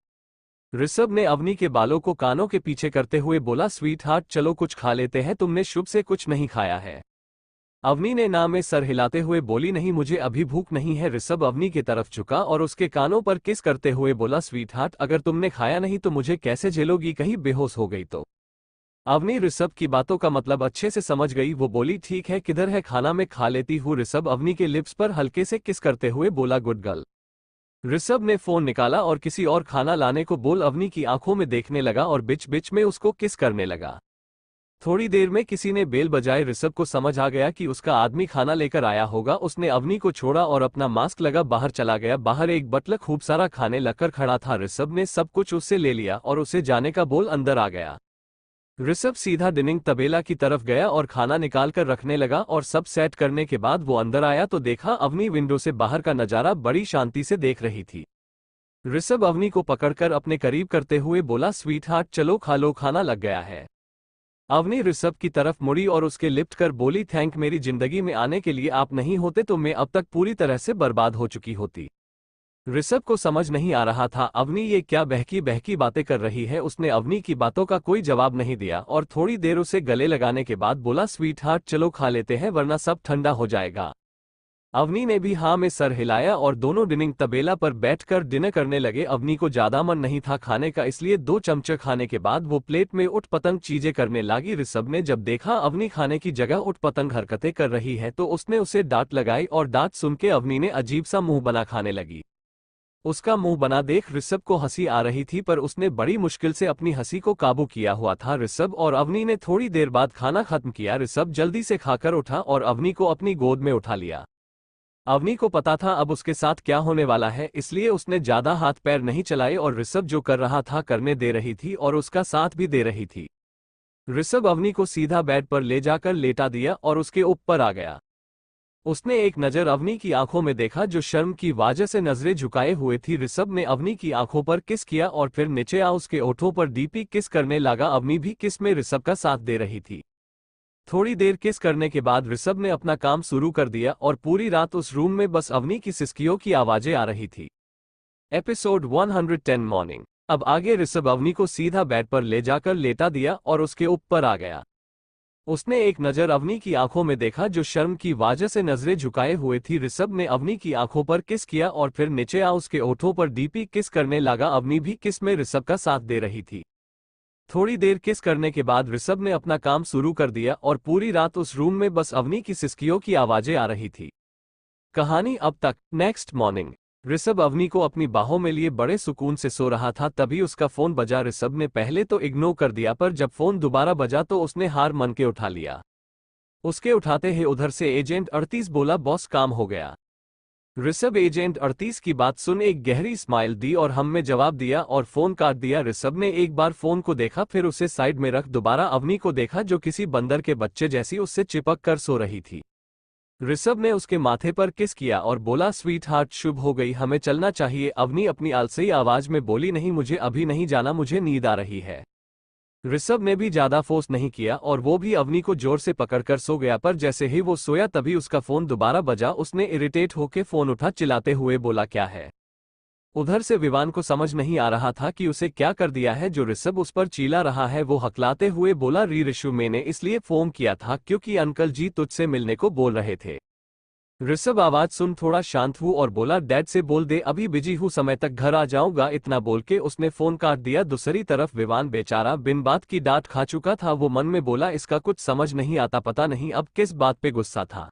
ऋषभ ने अवनी के बालों को कानों के पीछे करते हुए बोला, स्वीट हार्ट चलो कुछ खा लेते हैं, तुमने शुभ से कुछ नहीं खाया है। अवनी ने ना में सर हिलाते हुए बोली, नहीं मुझे अभी भूख नहीं है। ऋषभ अवनी की तरफ झुका और उसके कानों पर किस करते हुए बोला, स्वीट हार्ट अगर तुमने खाया नहीं तो मुझे कैसे झेलोगी, कहीं बेहोश हो गई तो। अवनी ऋषभ की बातों का मतलब अच्छे से समझ गई। वो बोली, ठीक है किधर है खाना, मैं खा लेती हूँ। ऋषभ अवनी के लिप्स पर हल्के से किस करते हुए बोला, गुड गर्ल। ऋषभ ने फोन निकाला और किसी और खाना लाने को बोल अवनी की आंखों में देखने लगा और बीच बीच में उसको किस करने लगा। थोड़ी देर में किसी ने बेल बजाए। ऋषभ को समझ आ गया कि उसका आदमी खाना लेकर आया होगा। उसने अवनी को छोड़ा और अपना मास्क लगा बाहर चला गया। बाहर एक बटलर खूब सारा खाने लगकर खड़ा था। ऋषभ ने सब कुछ उससे ले लिया और उसे जाने का बोल अंदर आ गया। ऋषभ सीधा डिनिंग तबेला की तरफ गया और खाना निकाल कर रखने लगा और सब सेट करने के बाद वो अंदर आया तो देखा अवनी विंडो से बाहर का नजारा बड़ी शांति से देख रही थी। ऋषभ अवनी को पकड़कर अपने करीब करते हुए बोला, स्वीट हार्ट चलो खा लो, खाना लग गया है। अवनी ऋषभ की तरफ मुड़ी और उसके लिप्ट कर बोली, थैंक, मेरी जिंदगी में आने के लिए आप नहीं होते तो मैं अब तक पूरी तरह से बर्बाद हो चुकी होती। ऋषभ को समझ नहीं आ रहा था अवनी ये क्या बहकी बहकी बातें कर रही है। उसने अवनी की बातों का कोई जवाब नहीं दिया और थोड़ी देर उसे गले लगाने के बाद बोला, स्वीट हार्ट चलो खा लेते हैं वरना सब ठंडा हो जाएगा। अवनी ने भी हाँ में सर हिलाया और दोनों डिनिंग तबेला पर बैठकर डिनर करने लगे। अवनी को ज्यादा मन नहीं था खाने का, इसलिए 2 चमचे खाने के बाद वो प्लेट में उठ पतंग चीजें करने लगी। ऋषभ ने जब देखा अवनी खाने की जगह उठ पतंग हरकतें कर रही है तो उसने उसे डांट लगाई और डांट सुन के अवनी ने अजीब सा मुंह बना खाने लगी। उसका मुंह बना देख ऋषभ को हंसी आ रही थी, पर उसने बड़ी मुश्किल से अपनी हंसी को काबू किया हुआ था। ऋषभ और अवनी ने थोड़ी देर बाद खाना खत्म किया। ऋषभ जल्दी से खाकर उठा और अवनी को अपनी गोद में उठा लिया। अवनी को पता था अब उसके साथ क्या होने वाला है, इसलिए उसने ज्यादा हाथ पैर नहीं चलाए और ऋषभ जो कर रहा था करने दे रही थी और उसका साथ भी दे रही थी। ऋषभ अवनी को सीधा बेड पर ले जाकर लेटा दिया और उसके ऊपर आ गया। उसने एक नजर अवनी की आंखों में देखा जो शर्म की वजह से नजरें झुकाए हुए थी। ऋषभ ने अवनी की आंखों पर किस किया और फिर नीचे आ उसके ओठों पर डीपी किस करने लगा। अवनी भी किस में ऋषभ का साथ दे रही थी। थोड़ी देर किस करने के बाद ऋषभ ने अपना काम शुरू कर दिया और पूरी रात उस रूम में बस अवनी की सिसकियों की आवाजें आ रही थी। Episode 110 morning. अब आगे ऋषभ अवनी को सीधा बेड पर ले जाकर लेटा दिया और उसके ऊपर आ गया। उसने एक नजर अवनी की आंखों में देखा जो शर्म की वजह से नजरें झुकाए हुए थी। ऋषभ ने अवनी की आंखों पर किस किया और फिर नीचे आ उसके ओठों पर डीपी किस करने लगा। अवनी भी किस में ऋषभ का साथ दे रही थी। थोड़ी देर किस करने के बाद ऋषभ ने अपना काम शुरू कर दिया और पूरी रात उस रूम में बस अवनी की सिसकियों की आवाजें आ रही थी। कहानी अब तक। Next morning. ऋषभ अवनी को अपनी बाहों में लिए बड़े सुकून से सो रहा था, तभी उसका फोन बजा। ऋषभ ने पहले तो इग्नोर कर दिया, पर जब फोन दोबारा बजा तो उसने हार मान के उठा लिया। उसके उठाते ही उधर से एजेंट 38 बोला, बॉस काम हो गया। ऋषभ एजेंट 38 की बात सुन एक गहरी स्माइल दी और हम में जवाब दिया और फोन काट दिया। ऋषभ ने एक बार फोन को देखा, फिर उसे साइड में रख दोबारा अवनी को देखा जो किसी बंदर के बच्चे जैसी उससे चिपक कर सो रही थी। ऋषभ ने उसके माथे पर किस किया और बोला, स्वीट हार्ट शुभ हो गई, हमें चलना चाहिए। अवनी अपनी आलसी आवाज में बोली, नहीं मुझे अभी नहीं जाना, मुझे नींद आ रही है। ऋषभ ने भी ज्यादा फोर्स नहीं किया और वो भी अवनी को जोर से पकड़कर सो गया, पर जैसे ही वो सोया तभी उसका फोन दोबारा बजा। उसने इरिटेट होकर फोन उठा, चिल्लाते हुए बोला, क्या है। उधर से विवान को समझ नहीं आ रहा था कि उसे क्या कर दिया है जो ऋषभ उस पर चिल्ला रहा है। वो हकलाते हुए बोला, ऋषु मैंने इसलिए फोन किया था क्योंकि अंकल जी तुझसे मिलने को बोल रहे थे। ऋषभ आवाज सुन थोड़ा शांत हुआ और बोला, डैड से बोल दे अभी बिजी हूँ, समय तक घर आ जाऊंगा। इतना बोल के उसने फोन काट दिया। दूसरी तरफ विवान बेचारा बिन बात की डांट खा चुका था। वो मन में बोला, इसका कुछ समझ नहीं आता, पता नहीं अब किस बात पे गुस्सा था।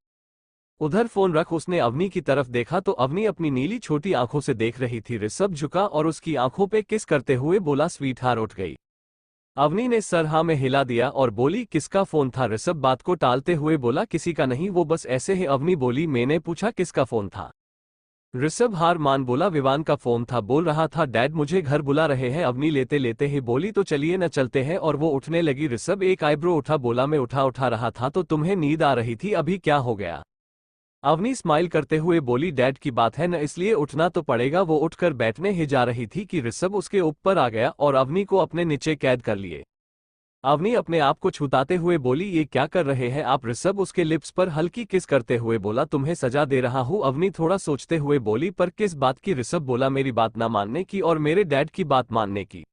उधर फोन रख उसने अवनी की तरफ देखा तो अवनी अपनी नीली छोटी आंखों से देख रही थी। ऋषभ झुका और उसकी आंखों पे किस करते हुए बोला, स्वीट हार्ट उठ गई। अवनी ने सर हाँ में हिला दिया और बोली, किसका फोन था। ऋषभ बात को टालते हुए बोला, किसी का नहीं, वो बस ऐसे ही। अवनी बोली, मैंने पूछा किसका फोन था। ऋषभ हार मान बोला, विवान का फोन था, बोल रहा था डैड मुझे घर बुला रहे हैं। अवनी लेते लेते ही बोली, तो चलिए न चलते हैं, और वो उठने लगी। ऋषभ एक आईब्रो उठा, बोला, मैं उठा रहा था तो तुम्हें नींद आ रही थी, अभी क्या हो गया। अवनी स्माइल करते हुए बोली, डैड की बात है न, इसलिए उठना तो पड़ेगा। वो उठकर बैठने ही जा रही थी कि ऋषभ उसके ऊपर आ गया और अवनी को अपने नीचे कैद कर लिए। अवनी अपने आप को छुताते हुए बोली, ये क्या कर रहे हैं आप। ऋषभ उसके लिप्स पर हल्की किस करते हुए बोला, तुम्हें सजा दे रहा हूं। अवनी थोड़ा सोचते हुए बोली, पर किस बात की। ऋषभ बोला, मेरी बात ना मानने की और मेरे डैड की बात मानने की।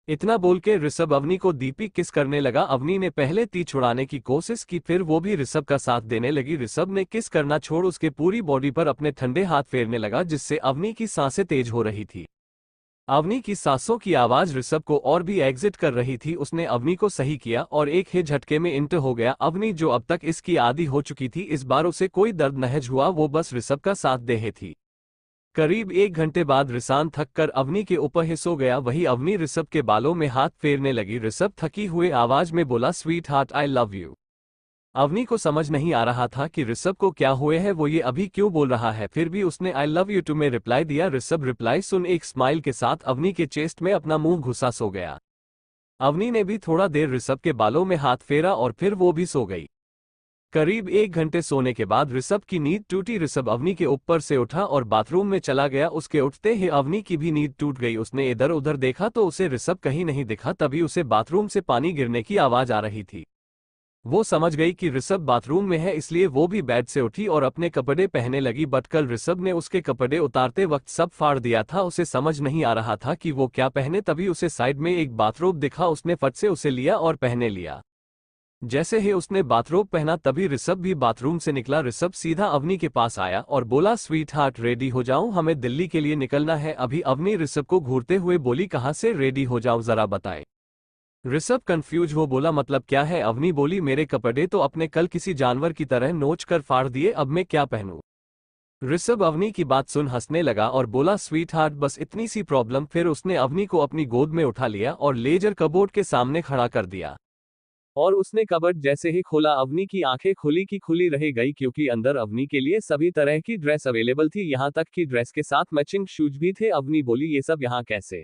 इतना बोल के ऋषभ अवनी को डीपी किस करने लगा। अवनी ने पहले ती छुड़ाने की कोशिश की, फिर वो भी ऋषभ का साथ देने लगी। ऋषभ ने किस करना छोड़ उसके पूरी बॉडी पर अपने ठंडे हाथ फेरने लगा, जिससे अवनी की सांसें तेज हो रही थी। अवनी की सांसों की आवाज ऋषभ को और भी एग्जिट कर रही थी। उसने अवनी को सही किया और एक ही झटके में इंटर हो गया। अवनी जो अब तक इसकी आदी हो चुकी थी, इस बार उसे कोई दर्द महज हुआ, वो बस ऋषभ का साथ दे थी। करीब 1 घंटे बाद ऋषान थक कर अवनी के ऊपर ही सो गया। वही अवनी ऋषभ के बालों में हाथ फेरने लगी। ऋषभ थकी हुए आवाज में बोला, sweetheart I love you. Avni को समझ नहीं आ रहा था कि ऋषभ को क्या हुए है, वो ये अभी क्यों बोल रहा है, फिर भी उसने आई लव यू टू में रिप्लाई दिया। ऋषभ रिप्लाई सुन एक स्माइल के साथ अवनी के चेस्ट में अपना मुंह घुसा सो गया। अवनी ने भी थोड़ा देर ऋषभ के बालों में हाथ फेरा और फिर वो भी सो गई। करीब 1 घंटे सोने के बाद ऋषभ की नींद टूटी। ऋषभ अवनी के ऊपर से उठा और बाथरूम में चला गया। उसके उठते ही अवनी की भी नींद टूट गई। उसने इधर उधर देखा तो उसे ऋषभ कहीं नहीं दिखा, तभी उसे बाथरूम से पानी गिरने की आवाज आ रही थी। वो समझ गई कि ऋषभ बाथरूम में है, इसलिए वो भी बेड से उठी और अपने कपड़े पहनने लगी, बट कल ऋषभ ने उसके कपड़े उतारते वक्त सब फाड़ दिया था। उसे समझ नहीं आ रहा था कि वो क्या पहने, तभी उसे साइड में एक बाथरोब दिखा। उसने फट से उसे लिया और पहने लिया। जैसे ही उसने बाथरोब पहना तभी ऋषभ भी बाथरूम से निकला। ऋषभ सीधा अवनी के पास आया और बोला, स्वीट हार्ट रेडी हो जाऊं, हमें दिल्ली के लिए निकलना है अभी। अवनी ऋषभ को घूरते हुए बोली, कहाँ से रेडी हो जाऊं जरा बताए। ऋषभ कंफ्यूज हो बोला, मतलब क्या है। अवनी बोली, मेरे कपड़े तो अपने कल किसी जानवर की तरह नोच कर फाड़ दिए, अब मैं क्या पहनूं। ऋषभ अवनी की बात सुन हंसने लगा और बोला, स्वीट हार्ट बस इतनी सी प्रॉब्लम। फिर उसने अवनी को अपनी गोद में उठा लिया और लेजर कबोर्ड के सामने खड़ा कर दिया और उसने कबर्ड जैसे ही खोला अवनी की आंखें खुली की खुली रह गई, क्योंकि अंदर अवनी के लिए सभी तरह की ड्रेस अवेलेबल थी, यहाँ तक कि ड्रेस के साथ मैचिंग शूज भी थे। अवनी बोली, ये सब यहाँ कैसे।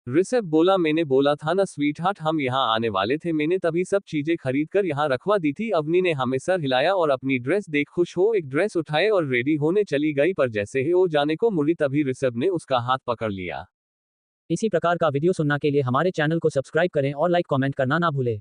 ऋषभ बोला, मैंने बोला था ना स्वीट हार्ट, हम यहाँ आने वाले थे, मैंने तभी सब चीजें खरीद कर यहाँ रखवा दी थी। अवनी ने हमें सर हिलाया और अपनी ड्रेस देख खुश हो एक ड्रेस उठाए और रेडी होने चली गई, पर जैसे ही वो जाने को मुड़ी तभी ऋषभ ने उसका हाथ पकड़ लिया। इसी प्रकार का वीडियो सुनने के लिए हमारे चैनल को सब्सक्राइब करें और लाइक कमेंट करना ना भूलें।